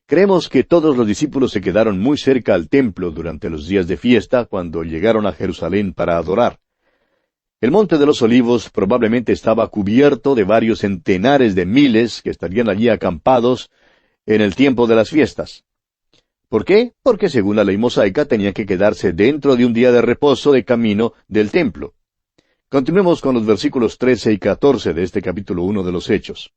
Creemos que todos los discípulos se quedaron muy cerca al templo durante los días de fiesta, cuando llegaron a Jerusalén para adorar. El monte de los Olivos probablemente estaba cubierto de varios centenares de miles que estarían allí acampados en el tiempo de las fiestas. ¿Por qué? Porque según la ley mosaica tenía que quedarse dentro de un día de reposo de camino del templo. Continuemos con los versículos 13 y 14 de este capítulo 1 de los Hechos.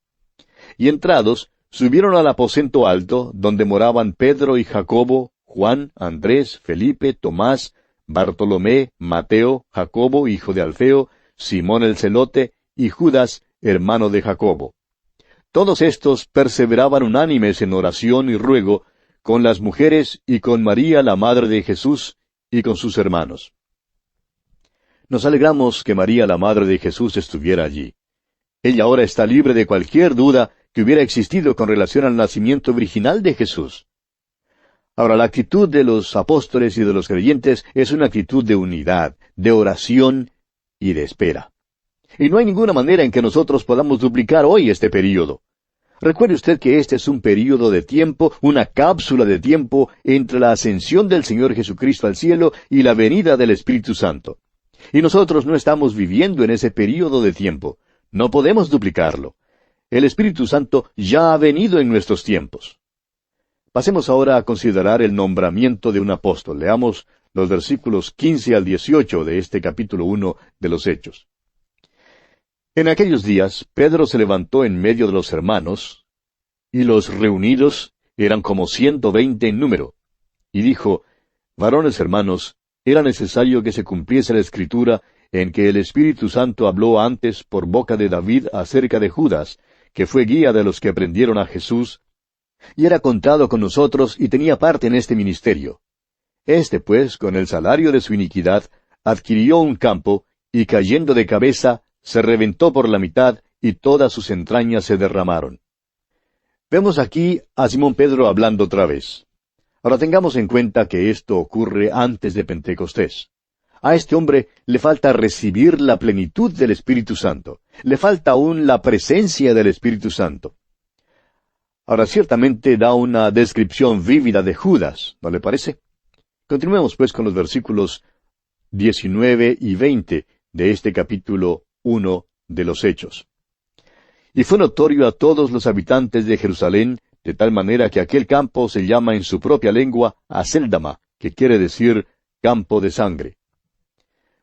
Y entrados, subieron al aposento alto, donde moraban Pedro y Jacobo, Juan, Andrés, Felipe, Tomás, Bartolomé, Mateo, Jacobo, hijo de Alfeo, Simón el celote, y Judas, hermano de Jacobo. Todos estos perseveraban unánimes en oración y ruego, con las mujeres y con María, la madre de Jesús, y con sus hermanos. Nos alegramos que María, la madre de Jesús, estuviera allí. Ella ahora está libre de cualquier duda que hubiera existido con relación al nacimiento virginal de Jesús. Ahora, la actitud de los apóstoles y de los creyentes es una actitud de unidad, de oración y de espera. Y no hay ninguna manera en que nosotros podamos duplicar hoy este período. Recuerde usted que este es un período de tiempo, una cápsula de tiempo entre la ascensión del Señor Jesucristo al cielo y la venida del Espíritu Santo. Y nosotros no estamos viviendo en ese período de tiempo. No podemos duplicarlo. El Espíritu Santo ya ha venido en nuestros tiempos. Pasemos ahora a considerar el nombramiento de un apóstol. Leamos los versículos 15 al 18 de este capítulo 1 de los Hechos. En aquellos días, Pedro se levantó en medio de los hermanos, y los reunidos eran como 120 en número, y dijo: Varones hermanos, era necesario que se cumpliese la Escritura en que el Espíritu Santo habló antes por boca de David acerca de Judas, que fue guía de los que prendieron a Jesús, y era contado con nosotros y tenía parte en este ministerio. Este, pues, con el salario de su iniquidad, adquirió un campo, y cayendo de cabeza, se reventó por la mitad, y todas sus entrañas se derramaron. Vemos aquí a Simón Pedro hablando otra vez. Ahora tengamos en cuenta que esto ocurre antes de Pentecostés. A este hombre le falta recibir la plenitud del Espíritu Santo. Le falta aún la presencia del Espíritu Santo. Ahora ciertamente da una descripción vívida de Judas, ¿no le parece? Continuemos pues con los versículos 19 y 20 de este capítulo 1 de los Hechos. Y fue notorio a todos los habitantes de Jerusalén, de tal manera que aquel campo se llama en su propia lengua Acéldama, que quiere decir campo de sangre.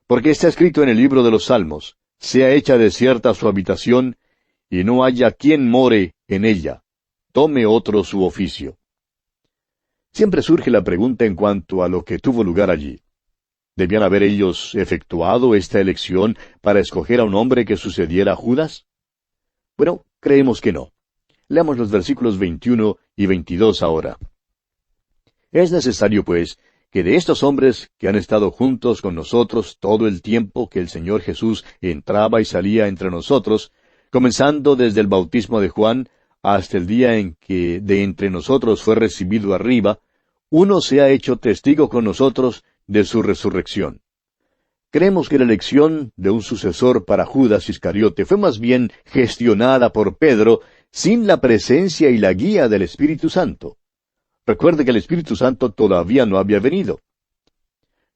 Porque está escrito en el libro de los Salmos: sea hecha desierta su habitación, y no haya quien more en ella. Tome otro su oficio. Siempre surge la pregunta en cuanto a lo que tuvo lugar allí. ¿Debían haber ellos efectuado esta elección para escoger a un hombre que sucediera a Judas? Bueno, creemos que no. Leamos los versículos 21 y 22 ahora. Es necesario, pues, que de estos hombres que han estado juntos con nosotros todo el tiempo que el Señor Jesús entraba y salía entre nosotros, comenzando desde el bautismo de Juan hasta el día en que de entre nosotros fue recibido arriba, uno se ha hecho testigo con nosotros de su resurrección. Creemos que la elección de un sucesor para Judas Iscariote fue más bien gestionada por Pedro sin la presencia y la guía del Espíritu Santo. Recuerde que el Espíritu Santo todavía no había venido.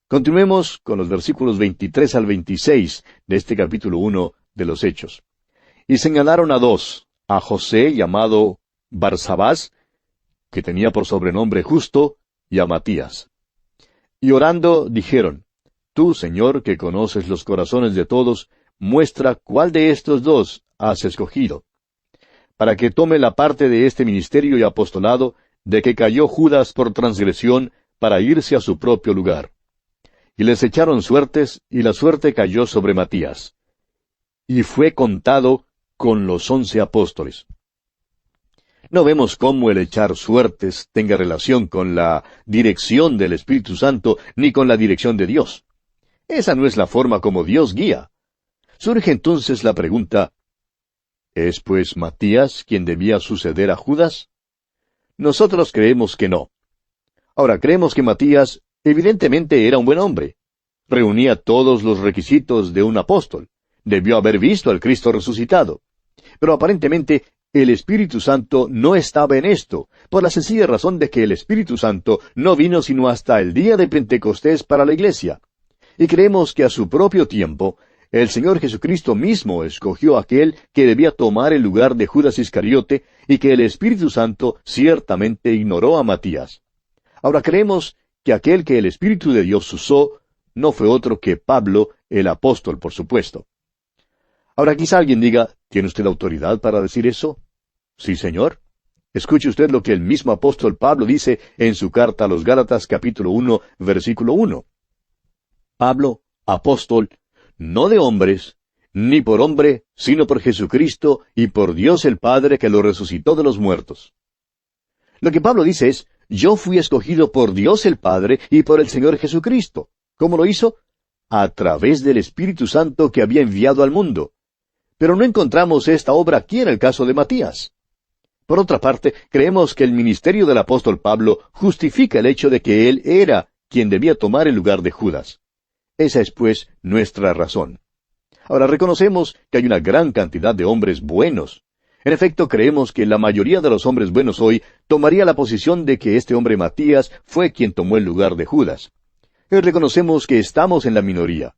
Continuemos con los versículos 23 al 26 de este capítulo 1 de los Hechos. Y señalaron a dos, a José, llamado Barsabás, que tenía por sobrenombre Justo, y a Matías. Y orando dijeron: Tú, Señor, que conoces los corazones de todos, muestra cuál de estos dos has escogido, para que tome la parte de este ministerio y apostolado de que cayó Judas por transgresión para irse a su propio lugar. Y les echaron suertes, y la suerte cayó sobre Matías. Y fue contado con los 11 apóstoles. No vemos cómo el echar suertes tenga relación con la dirección del Espíritu Santo, ni con la dirección de Dios. Esa no es la forma como Dios guía. Surge entonces la pregunta: ¿es pues Matías quien debía suceder a Judas? Nosotros creemos que no. Ahora, creemos que Matías evidentemente era un buen hombre. Reunía todos los requisitos de un apóstol. Debió haber visto al Cristo resucitado. Pero aparentemente el Espíritu Santo no estaba en esto, por la sencilla razón de que el Espíritu Santo no vino sino hasta el día de Pentecostés para la iglesia. Y creemos que a su propio tiempo, el Señor Jesucristo mismo escogió a aquel que debía tomar el lugar de Judas Iscariote, y que el Espíritu Santo ciertamente ignoró a Matías. Ahora creemos que aquel que el Espíritu de Dios usó no fue otro que Pablo, el apóstol, por supuesto. Ahora quizá alguien diga: ¿tiene usted autoridad para decir eso? Sí, señor. Escuche usted lo que el mismo apóstol Pablo dice en su carta a los Gálatas capítulo 1, versículo 1. Pablo, apóstol, no de hombres, ni por hombre, sino por Jesucristo y por Dios el Padre que lo resucitó de los muertos. Lo que Pablo dice es: yo fui escogido por Dios el Padre y por el Señor Jesucristo. ¿Cómo lo hizo? A través del Espíritu Santo que había enviado al mundo. Pero no encontramos esta obra aquí en el caso de Matías. Por otra parte, creemos que el ministerio del apóstol Pablo justifica el hecho de que él era quien debía tomar el lugar de Judas. Esa es, pues, nuestra razón. Ahora reconocemos que hay una gran cantidad de hombres buenos. En efecto, creemos que la mayoría de los hombres buenos hoy tomaría la posición de que este hombre Matías fue quien tomó el lugar de Judas. Y reconocemos que estamos en la minoría.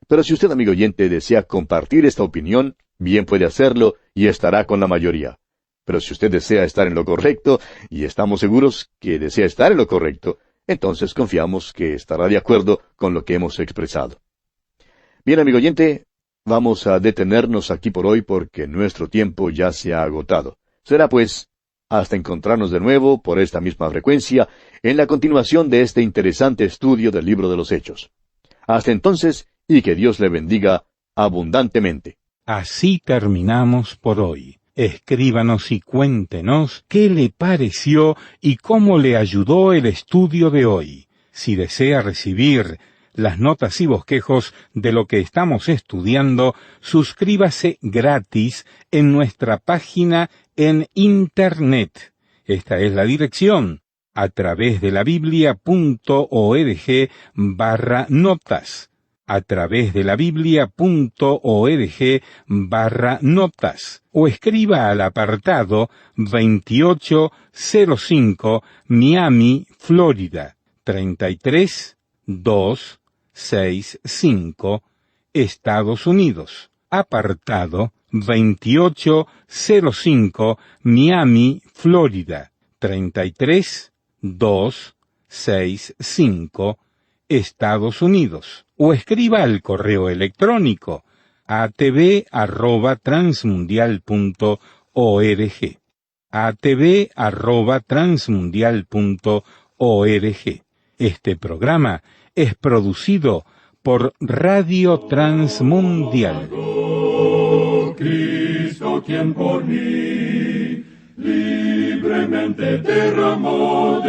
Pero si usted, amigo oyente, desea compartir esta opinión, bien puede hacerlo y estará con la mayoría. Pero si usted desea estar en lo correcto, y estamos seguros que desea estar en lo correcto, entonces confiamos que estará de acuerdo con lo que hemos expresado. Bien, amigo oyente, vamos a detenernos aquí por hoy porque nuestro tiempo ya se ha agotado. Será pues hasta encontrarnos de nuevo por esta misma frecuencia en la continuación de este interesante estudio del libro de los Hechos. Hasta entonces, y que Dios le bendiga abundantemente. Así terminamos por hoy. Escríbanos y cuéntenos qué le pareció y cómo le ayudó el estudio de hoy. Si desea recibir las notas y bosquejos de lo que estamos estudiando, suscríbase gratis en nuestra página en Internet. Esta es la dirección: a través de la biblia.org/notas. A través de la biblia.org/notas. O escriba al apartado 2805 Miami, Florida, 33265, Estados Unidos. Apartado 2805 Miami, Florida, 33265, Estados Unidos. O escriba al correo electrónico atv@transmundial.org. atv@transmundial.org. Este programa es producido por Radio Transmundial. Cristo, quien por mí libremente derramó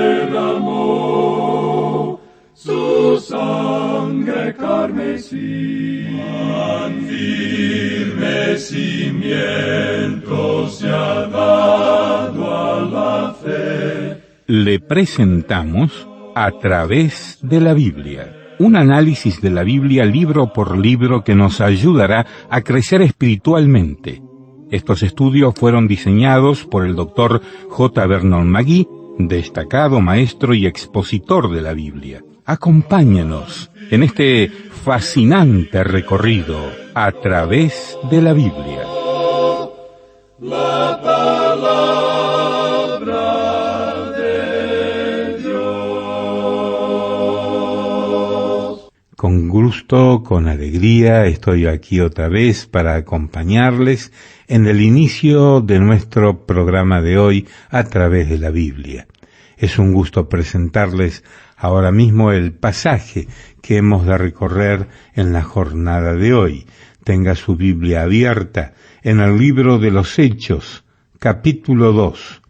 su sangre carmesí. Tan firme cimiento se ha dado a la fe. Le presentamos A través de la Biblia, un análisis de la Biblia libro por libro que nos ayudará a crecer espiritualmente. Estos estudios fueron diseñados por el Dr. J. Vernon McGee, destacado maestro y expositor de la Biblia. Acompáñenos en este fascinante recorrido a través de la Biblia. La palabra de Dios. Con gusto, con alegría, estoy aquí otra vez para acompañarles en el inicio de nuestro programa de hoy a través de la Biblia. Es un gusto presentarles ahora mismo el pasaje que hemos de recorrer en la jornada de hoy. Tenga su Biblia abierta en el libro de los Hechos, capítulo 2,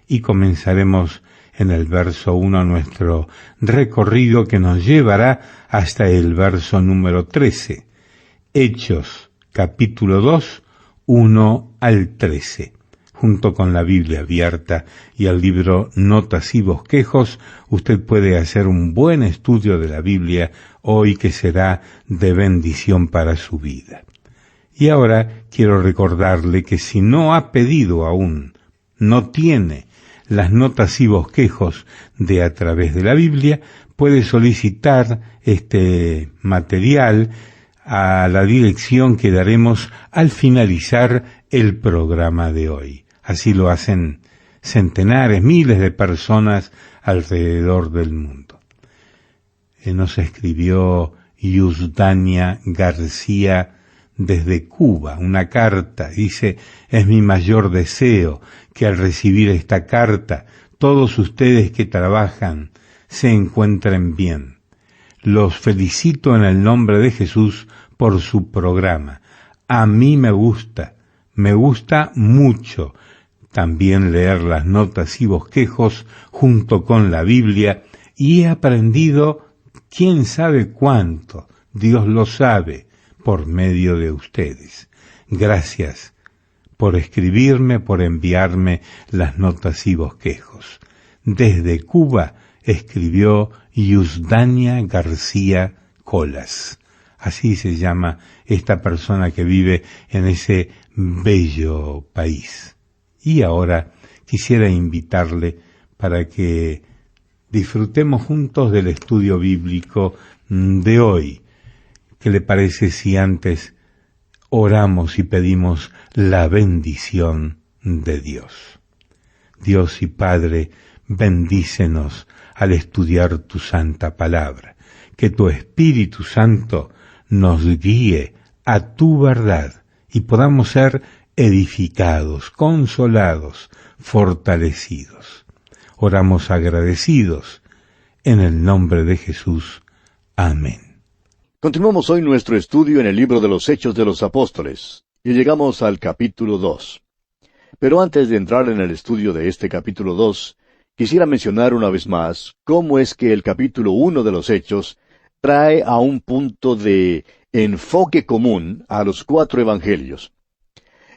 y comenzaremos en el verso 1 nuestro recorrido que nos llevará hasta el verso número 13. Hechos, capítulo 2, 1 al 13. Junto con la Biblia abierta y el libro Notas y Bosquejos, usted puede hacer un buen estudio de la Biblia hoy que será de bendición para su vida. Y ahora quiero recordarle que si no ha pedido aún, no tiene las notas y bosquejos de A través de la Biblia, puede solicitar este material a la dirección que daremos al finalizar el programa de hoy. Así lo hacen centenares, miles de personas alrededor del mundo. Nos escribió Yusdania García desde Cuba una carta. Dice: es mi mayor deseo que al recibir esta carta todos ustedes que trabajan se encuentren bien. Los felicito en el nombre de Jesús por su programa. A mí me gusta mucho también leer las notas y bosquejos junto con la Biblia, y he aprendido quién sabe cuánto, Dios lo sabe, por medio de ustedes. Gracias por escribirme, por enviarme las notas y bosquejos. Desde Cuba escribió Yusdania García Colas. Así se llama esta persona que vive en ese bello país. Y ahora quisiera invitarle para que disfrutemos juntos del estudio bíblico de hoy. ¿Qué le parece si antes oramos y pedimos la bendición de Dios? Dios y Padre, bendícenos al estudiar tu santa palabra. Que tu Espíritu Santo nos guíe a tu verdad y podamos ser edificados, consolados, fortalecidos. Oramos agradecidos en el nombre de Jesús. Amén. Continuamos hoy nuestro estudio en el libro de los Hechos de los Apóstoles, y llegamos al capítulo 2. Pero antes de entrar en el estudio de este capítulo 2, quisiera mencionar una vez más cómo es que el capítulo 1 de los Hechos trae a un punto de enfoque común a los 4 evangelios.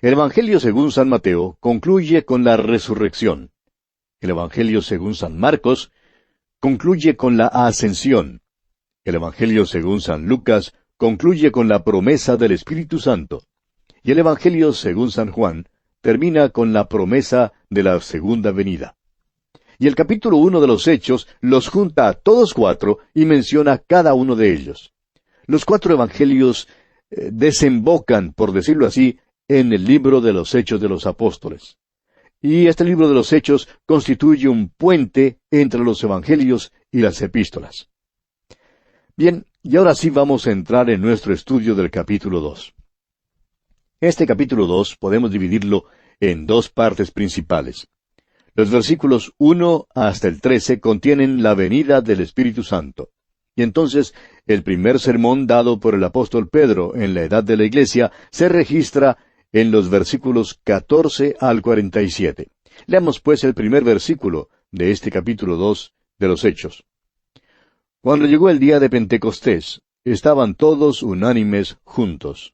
El Evangelio según San Mateo concluye con la resurrección. El Evangelio según San Marcos concluye con la ascensión. El Evangelio según San Lucas concluye con la promesa del Espíritu Santo. Y el Evangelio según San Juan termina con la promesa de la segunda venida. Y el capítulo 1 de los Hechos los junta a todos 4 y menciona cada uno de ellos. Los 4 evangelios desembocan, por decirlo así, en el libro de los Hechos de los Apóstoles. Y este libro de los Hechos constituye un puente entre los evangelios y las epístolas. Bien, y ahora sí vamos a entrar en nuestro estudio del capítulo 2. Este capítulo 2 podemos dividirlo en 2 partes principales. Los versículos 1 hasta el 13 contienen la venida del Espíritu Santo. Y entonces, el primer sermón dado por el apóstol Pedro en la edad de la iglesia se registra en los versículos 14 al 47. Leamos pues el primer versículo de este capítulo 2 de los Hechos. Cuando llegó el día de Pentecostés, estaban todos unánimes juntos.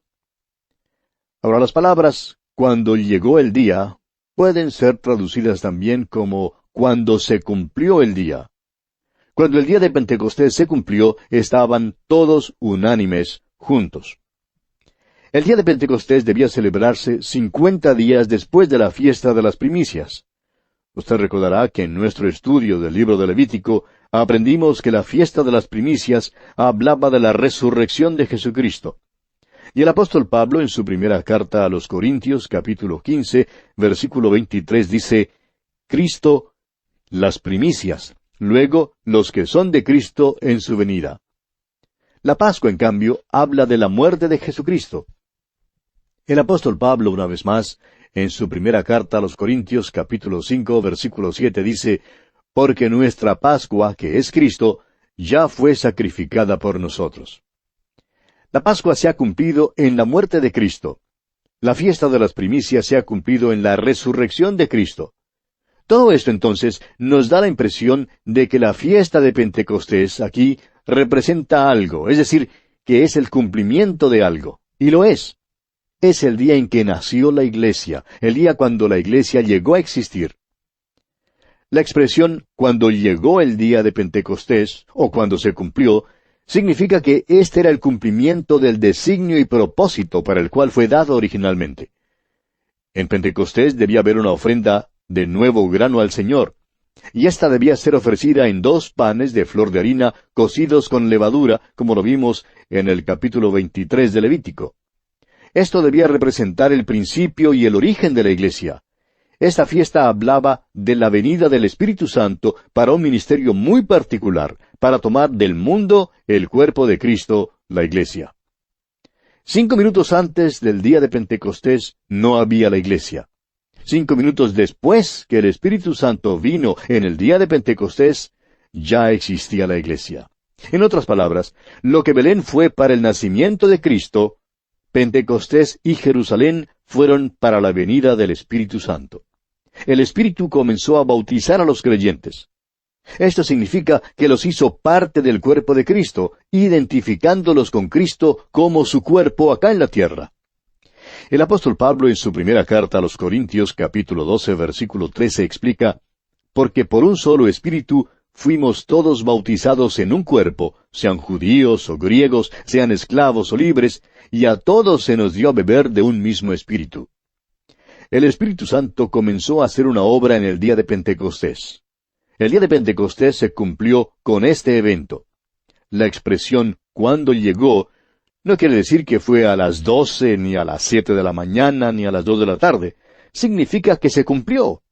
Ahora las palabras cuando llegó el día pueden ser traducidas también como cuando se cumplió el día. Cuando el día de Pentecostés se cumplió, estaban todos unánimes juntos. El día de Pentecostés debía celebrarse 50 días después de la fiesta de las primicias. Usted recordará que en nuestro estudio del libro de Levítico aprendimos que la fiesta de las primicias hablaba de la resurrección de Jesucristo. Y el apóstol Pablo, en su primera carta a los Corintios, capítulo 15, versículo 23, dice, Cristo, las primicias, luego los que son de Cristo en su venida. La Pascua, en cambio, habla de la muerte de Jesucristo. El apóstol Pablo, una vez más, en su primera carta a los Corintios, capítulo 5, versículo 7, dice, porque nuestra Pascua, que es Cristo, ya fue sacrificada por nosotros. La Pascua se ha cumplido en la muerte de Cristo. La fiesta de las primicias se ha cumplido en la resurrección de Cristo. Todo esto entonces nos da la impresión de que la fiesta de Pentecostés aquí representa algo, es decir, que es el cumplimiento de algo, y lo es. Es el día en que nació la Iglesia, el día cuando la Iglesia llegó a existir. La expresión cuando llegó el día de Pentecostés, o cuando se cumplió, significa que este era el cumplimiento del designio y propósito para el cual fue dado originalmente. En Pentecostés debía haber una ofrenda de nuevo grano al Señor, y ésta debía ser ofrecida en 2 panes de flor de harina cocidos con levadura, como lo vimos en el capítulo 23 de Levítico. Esto debía representar el principio y el origen de la Iglesia. Esta fiesta hablaba de la venida del Espíritu Santo para un ministerio muy particular, para tomar del mundo el cuerpo de Cristo, la Iglesia. 5 minutos antes del día de Pentecostés no había la Iglesia. 5 minutos después que el Espíritu Santo vino en el día de Pentecostés, ya existía la Iglesia. En otras palabras, lo que Belén fue para el nacimiento de Cristo, Pentecostés y Jerusalén fueron para la venida del Espíritu Santo. El Espíritu comenzó a bautizar a los creyentes. Esto significa que los hizo parte del cuerpo de Cristo, identificándolos con Cristo como su cuerpo acá en la tierra. El apóstol Pablo en su primera carta a los Corintios, capítulo 12, versículo 13, explica, porque por un solo Espíritu fuimos todos bautizados en un cuerpo, sean judíos o griegos, sean esclavos o libres, y a todos se nos dio a beber de un mismo Espíritu. El Espíritu Santo comenzó a hacer una obra en el día de Pentecostés. El día de Pentecostés se cumplió con este evento. La expresión «cuando llegó» no quiere decir que fue a las 12, ni a las 7 de la mañana, ni a las 2 de la tarde. Significa que se cumplió.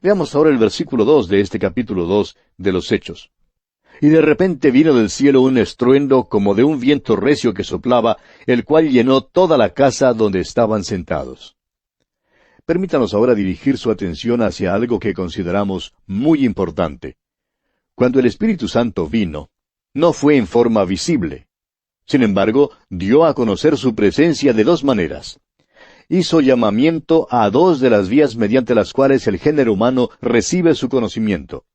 Veamos ahora el versículo 2 de este capítulo 2 de los Hechos. Y de repente vino del cielo un estruendo como de un viento recio que soplaba, el cual llenó toda la casa donde estaban sentados. Permítanos ahora dirigir su atención hacia algo que consideramos muy importante. Cuando el Espíritu Santo vino, no fue en forma visible. Sin embargo, dio a conocer su presencia de dos maneras. Hizo llamamiento a dos de las vías mediante las cuales el género humano recibe su conocimiento.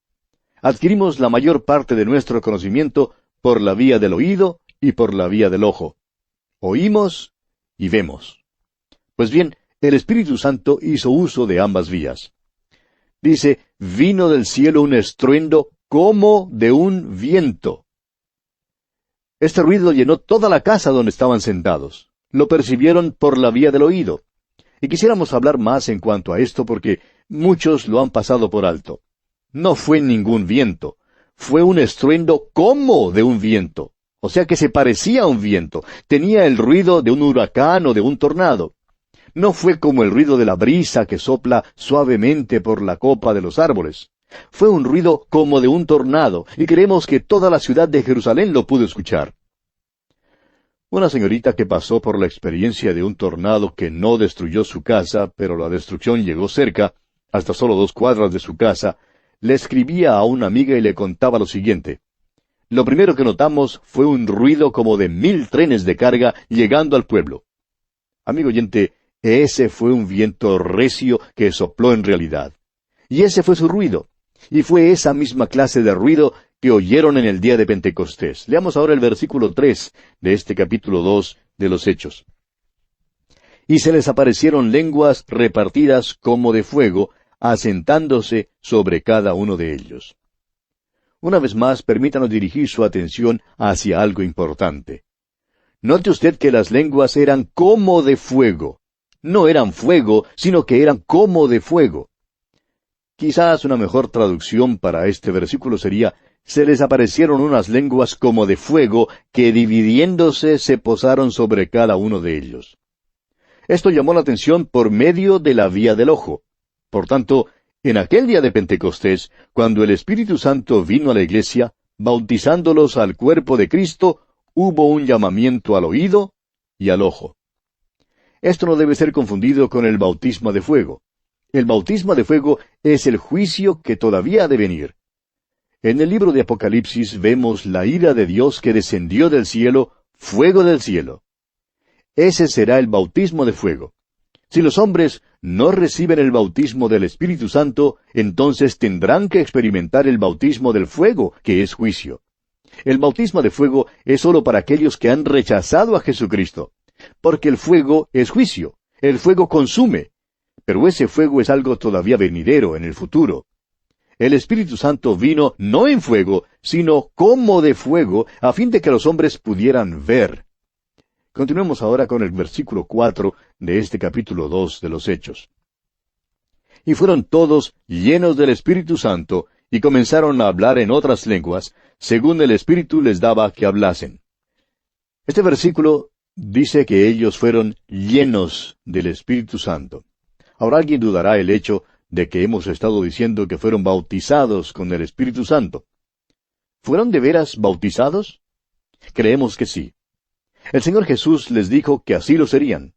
Adquirimos la mayor parte de nuestro conocimiento por la vía del oído y por la vía del ojo. Oímos y vemos. Pues bien, el Espíritu Santo hizo uso de ambas vías. Dice, vino del cielo un estruendo como de un viento. Este ruido llenó toda la casa donde estaban sentados. Lo percibieron por la vía del oído. Y quisiéramos hablar más en cuanto a esto porque muchos lo han pasado por alto. No fue ningún viento, fue un estruendo como de un viento. O sea que se parecía a un viento, tenía el ruido de un huracán o de un tornado. No fue como el ruido de la brisa que sopla suavemente por la copa de los árboles. Fue un ruido como de un tornado, y creemos que toda la ciudad de Jerusalén lo pudo escuchar. Una señorita que pasó por la experiencia de un tornado que no destruyó su casa, pero la destrucción llegó cerca, hasta solo 2 cuadras de su casa, le escribía a una amiga y le contaba lo siguiente. Lo primero que notamos fue un ruido como de 1000 trenes de carga llegando al pueblo. Amigo oyente, ese fue un viento recio que sopló en realidad. Y ese fue su ruido. Y fue esa misma clase de ruido que oyeron en el día de Pentecostés. Leamos ahora el versículo 3 de este capítulo 2 de los Hechos. Y se les aparecieron lenguas repartidas como de fuego, asentándose sobre cada uno de ellos. Una vez más, permítanos dirigir su atención hacia algo importante. Note usted que las lenguas eran como de fuego. No eran fuego, sino que eran como de fuego. Quizás una mejor traducción para este versículo sería, se les aparecieron unas lenguas como de fuego que dividiéndose se posaron sobre cada uno de ellos. Esto llamó la atención por medio de la vía del ojo. Por tanto, en aquel día de Pentecostés, cuando el Espíritu Santo vino a la iglesia, bautizándolos al cuerpo de Cristo, hubo un llamamiento al oído y al ojo. Esto no debe ser confundido con el bautismo de fuego. El bautismo de fuego es el juicio que todavía ha de venir. En el libro de Apocalipsis vemos la ira de Dios que descendió del cielo, fuego del cielo. Ese será el bautismo de fuego. Si los hombres no reciben el bautismo del Espíritu Santo, entonces tendrán que experimentar el bautismo del fuego, que es juicio. El bautismo de fuego es sólo para aquellos que han rechazado a Jesucristo, porque el fuego es juicio, el fuego consume, pero ese fuego es algo todavía venidero en el futuro. El Espíritu Santo vino no en fuego, sino como de fuego, a fin de que los hombres pudieran ver. Continuemos ahora con el versículo 4 de este capítulo 2 de los Hechos. Y fueron todos llenos del Espíritu Santo, y comenzaron a hablar en otras lenguas, según el Espíritu les daba que hablasen. Este versículo dice que ellos fueron llenos del Espíritu Santo. Ahora alguien dudará el hecho de que hemos estado diciendo que fueron bautizados con el Espíritu Santo. ¿Fueron de veras bautizados? Creemos que sí. El Señor Jesús les dijo que así lo serían.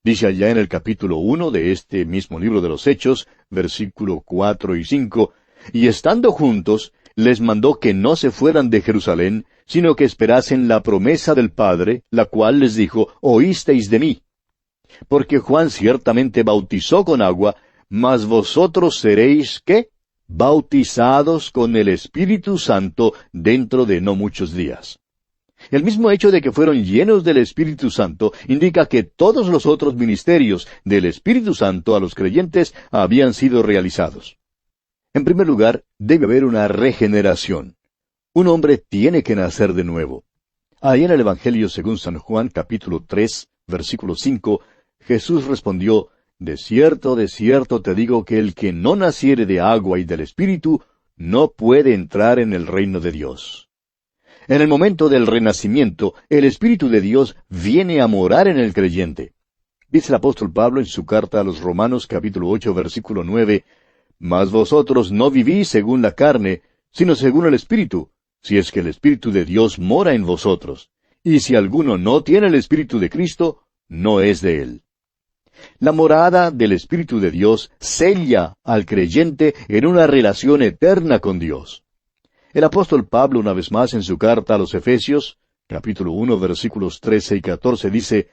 Dice allá en el capítulo 1 de este mismo libro de los Hechos, versículo 4 y 5, y estando juntos, les mandó que no se fueran de Jerusalén, sino que esperasen la promesa del Padre, la cual les dijo, oísteis de mí. Porque Juan ciertamente bautizó con agua, mas vosotros seréis, ¿qué? Bautizados con el Espíritu Santo dentro de no muchos días. El mismo hecho de que fueron llenos del Espíritu Santo indica que todos los otros ministerios del Espíritu Santo a los creyentes habían sido realizados. En primer lugar, debe haber una regeneración. Un hombre tiene que nacer de nuevo. Ahí en el Evangelio según San Juan, capítulo 3, versículo 5, Jesús respondió, de cierto te digo que el que no naciere de agua y del Espíritu, no puede entrar en el reino de Dios. En el momento del renacimiento, el Espíritu de Dios viene a morar en el creyente. Dice el apóstol Pablo en su carta a los Romanos capítulo 8 versículo 9, «Mas vosotros no vivís según la carne, sino según el Espíritu, si es que el Espíritu de Dios mora en vosotros. Y si alguno no tiene el Espíritu de Cristo, no es de él». La morada del Espíritu de Dios sella al creyente en una relación eterna con Dios. El apóstol Pablo, una vez más en su carta a los Efesios, capítulo 1, versículos 13 y 14, dice,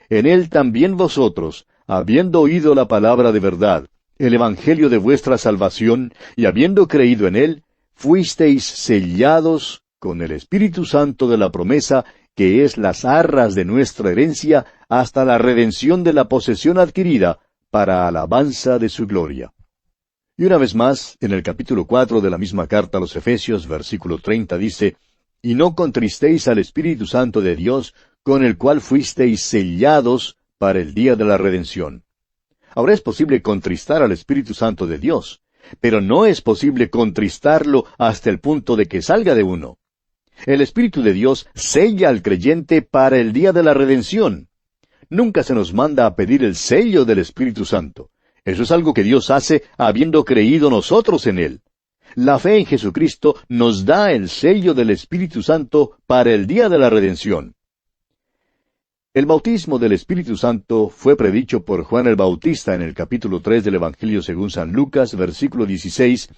«En él también vosotros, habiendo oído la palabra de verdad, el evangelio de vuestra salvación, y habiendo creído en él, fuisteis sellados con el Espíritu Santo de la promesa, que es las arras de nuestra herencia, hasta la redención de la posesión adquirida, para alabanza de su gloria». Y una vez más, en el capítulo 4 de la misma carta a los Efesios, versículo 30, dice, «Y no contristéis al Espíritu Santo de Dios, con el cual fuisteis sellados para el día de la redención». Ahora es posible contristar al Espíritu Santo de Dios, pero no es posible contristarlo hasta el punto de que salga de uno. El Espíritu de Dios sella al creyente para el día de la redención. Nunca se nos manda a pedir el sello del Espíritu Santo. Eso es algo que Dios hace habiendo creído nosotros en Él. La fe en Jesucristo nos da el sello del Espíritu Santo para el día de la redención. El bautismo del Espíritu Santo fue predicho por Juan el Bautista en el capítulo 3 del Evangelio según San Lucas, versículo 16,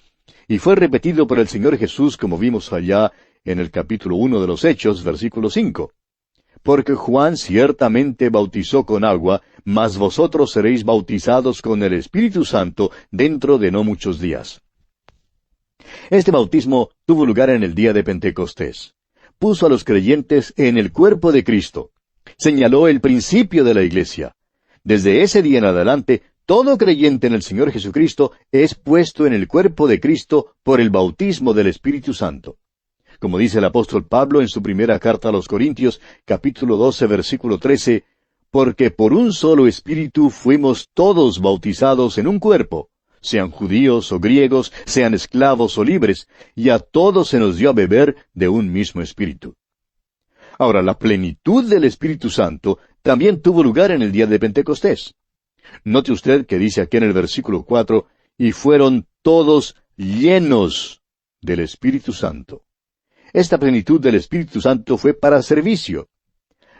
y fue repetido por el Señor Jesús, como vimos allá en el capítulo 1 de los Hechos, versículo 5. Porque Juan ciertamente bautizó con agua, mas vosotros seréis bautizados con el Espíritu Santo dentro de no muchos días. Este bautismo tuvo lugar en el día de Pentecostés. Puso a los creyentes en el cuerpo de Cristo. Señaló el principio de la Iglesia. Desde ese día en adelante, todo creyente en el Señor Jesucristo es puesto en el cuerpo de Cristo por el bautismo del Espíritu Santo. Como dice el apóstol Pablo en su primera carta a los Corintios, capítulo 12, versículo 13, «Porque por un solo Espíritu fuimos todos bautizados en un cuerpo, sean judíos o griegos, sean esclavos o libres, y a todos se nos dio a beber de un mismo Espíritu». Ahora, la plenitud del Espíritu Santo también tuvo lugar en el día de Pentecostés. Note usted que dice aquí en el versículo 4, «Y fueron todos llenos del Espíritu Santo». Esta plenitud del Espíritu Santo fue para servicio.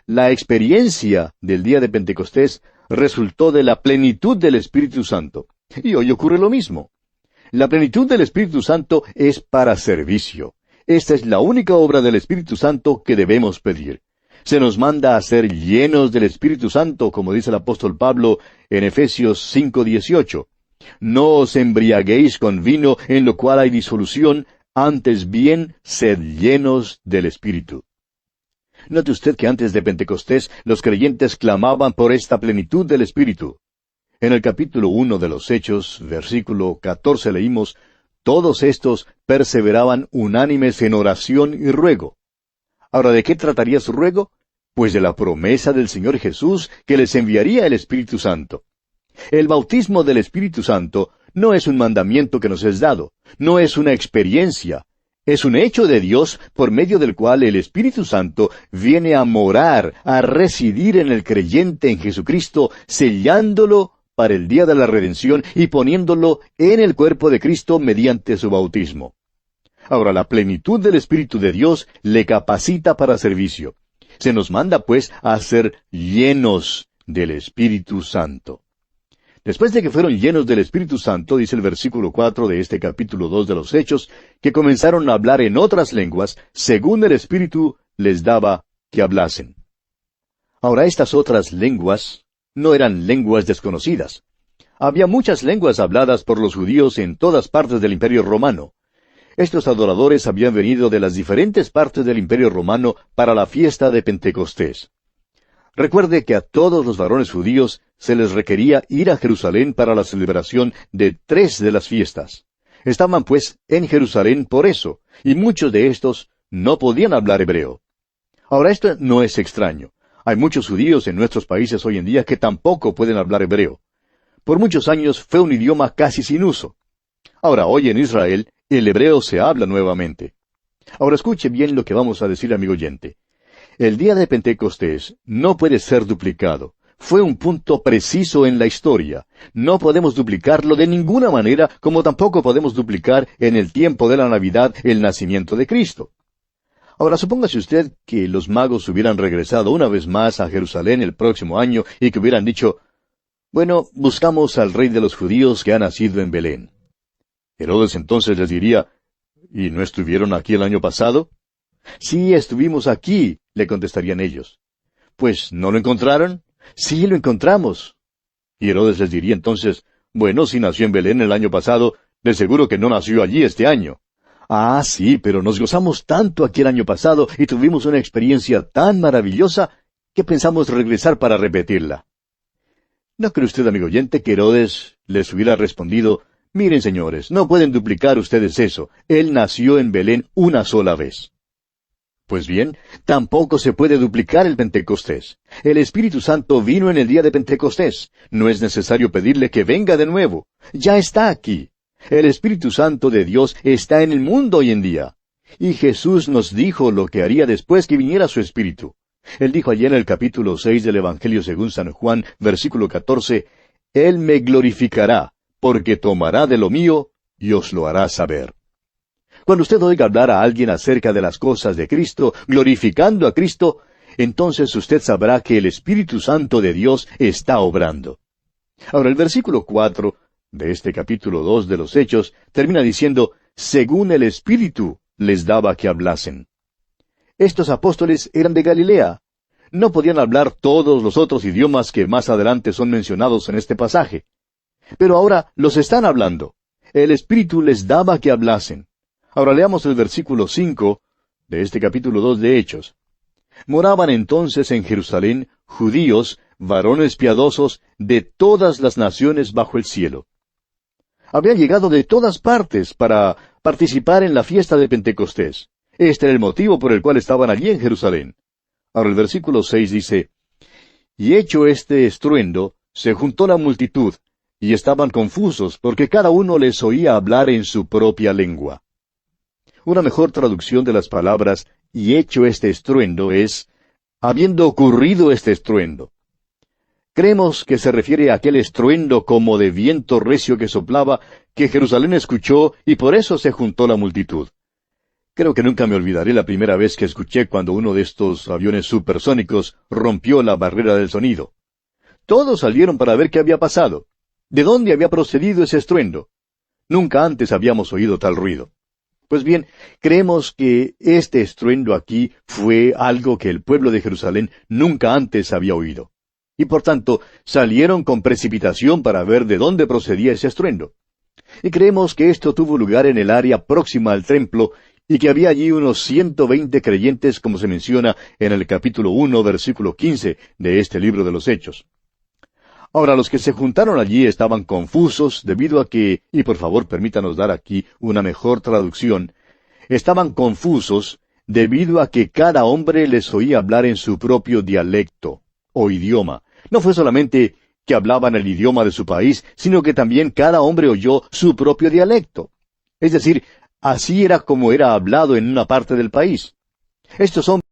La experiencia del día de Pentecostés resultó de la plenitud del Espíritu Santo. Y hoy ocurre lo mismo. La plenitud del Espíritu Santo es para servicio. Esta es la única obra del Espíritu Santo que debemos pedir. Se nos manda a ser llenos del Espíritu Santo, como dice el apóstol Pablo en Efesios 5:18. «No os embriaguéis con vino, en lo cual hay disolución, antes bien, sed llenos del Espíritu». Note usted que antes de Pentecostés los creyentes clamaban por esta plenitud del Espíritu. En el capítulo 1 de los Hechos, versículo 14 leímos, «Todos estos perseveraban unánimes en oración y ruego». Ahora, ¿de qué trataría su ruego? Pues de la promesa del Señor Jesús que les enviaría el Espíritu Santo. El bautismo del Espíritu Santo no es un mandamiento que nos es dado, no es una experiencia, es un hecho de Dios por medio del cual el Espíritu Santo viene a morar, a residir en el creyente en Jesucristo, sellándolo para el día de la redención y poniéndolo en el cuerpo de Cristo mediante su bautismo. Ahora, la plenitud del Espíritu de Dios le capacita para servicio. Se nos manda, pues, a ser llenos del Espíritu Santo. Después de que fueron llenos del Espíritu Santo, dice el versículo 4 de este capítulo 2 de los Hechos, que comenzaron a hablar en otras lenguas, según el Espíritu les daba que hablasen. Ahora, estas otras lenguas no eran lenguas desconocidas. Había muchas lenguas habladas por los judíos en todas partes del Imperio Romano. Estos adoradores habían venido de las diferentes partes del Imperio Romano para la fiesta de Pentecostés. Recuerde que a todos los varones judíos se les requería ir a Jerusalén para la celebración de 3 de las fiestas. Estaban pues en Jerusalén por eso, y muchos de estos no podían hablar hebreo. Ahora, esto no es extraño. Hay muchos judíos en nuestros países hoy en día que tampoco pueden hablar hebreo. Por muchos años fue un idioma casi sin uso. Ahora, hoy en Israel, el hebreo se habla nuevamente. Ahora escuche bien lo que vamos a decir, amigo oyente. El día de Pentecostés no puede ser duplicado. Fue un punto preciso en la historia. No podemos duplicarlo de ninguna manera, como tampoco podemos duplicar en el tiempo de la Navidad el nacimiento de Cristo. Ahora, supóngase usted que los magos hubieran regresado una vez más a Jerusalén el próximo año y que hubieran dicho, bueno, buscamos al rey de los judíos que ha nacido en Belén. Herodes entonces les diría, ¿y no estuvieron aquí el año pasado? Sí, estuvimos aquí, le contestarían ellos. Pues, ¿no lo encontraron? Sí, lo encontramos. Y Herodes les diría entonces, bueno, si nació en Belén el año pasado, de seguro que no nació allí este año. Ah, sí, pero nos gozamos tanto aquí el año pasado y tuvimos una experiencia tan maravillosa que pensamos regresar para repetirla. ¿No cree usted, amigo oyente, que Herodes les hubiera respondido, miren, señores, no pueden duplicar ustedes eso, él nació en Belén una sola vez? Pues bien, tampoco se puede duplicar el Pentecostés. El Espíritu Santo vino en el día de Pentecostés. No es necesario pedirle que venga de nuevo. Ya está aquí. El Espíritu Santo de Dios está en el mundo hoy en día. Y Jesús nos dijo lo que haría después que viniera su Espíritu. Él dijo allí en el capítulo 6 del Evangelio según San Juan, versículo 14, Él me glorificará, porque tomará de lo mío y os lo hará saber. Cuando usted oiga hablar a alguien acerca de las cosas de Cristo, glorificando a Cristo, entonces usted sabrá que el Espíritu Santo de Dios está obrando. Ahora, el versículo 4 de este capítulo 2 de los Hechos termina diciendo, según el Espíritu les daba que hablasen. Estos apóstoles eran de Galilea. No podían hablar todos los otros idiomas que más adelante son mencionados en este pasaje. Pero ahora los están hablando. El Espíritu les daba que hablasen. Ahora leamos el versículo 5 de este capítulo 2 de Hechos. Moraban entonces en Jerusalén judíos, varones piadosos, de todas las naciones bajo el cielo. Habían llegado de todas partes para participar en la fiesta de Pentecostés. Este era el motivo por el cual estaban allí en Jerusalén. Ahora el versículo 6 dice, y hecho este estruendo, se juntó la multitud, y estaban confusos, porque cada uno les oía hablar en su propia lengua. Una mejor traducción de las palabras, y hecho este estruendo, es, habiendo ocurrido este estruendo. Creemos que se refiere a aquel estruendo como de viento recio que soplaba, que Jerusalén escuchó, y por eso se juntó la multitud. Creo que nunca me olvidaré la primera vez que escuché cuando uno de estos aviones supersónicos rompió la barrera del sonido. Todos salieron para ver qué había pasado. ¿De dónde había procedido ese estruendo? Nunca antes habíamos oído tal ruido. Pues bien, creemos que este estruendo aquí fue algo que el pueblo de Jerusalén nunca antes había oído. Y por tanto, salieron con precipitación para ver de dónde procedía ese estruendo. Y creemos que esto tuvo lugar en el área próxima al templo, y que había allí unos 120 creyentes, como se menciona en el capítulo 1, versículo 15 de este libro de los Hechos. Ahora, los que se juntaron allí estaban confusos debido a que, y por favor permítanos dar aquí una mejor traducción, estaban confusos debido a que cada hombre les oía hablar en su propio dialecto o idioma. No fue solamente que hablaban el idioma de su país, sino que también cada hombre oyó su propio dialecto. Es decir, así era como era hablado en una parte del país. Estos hombres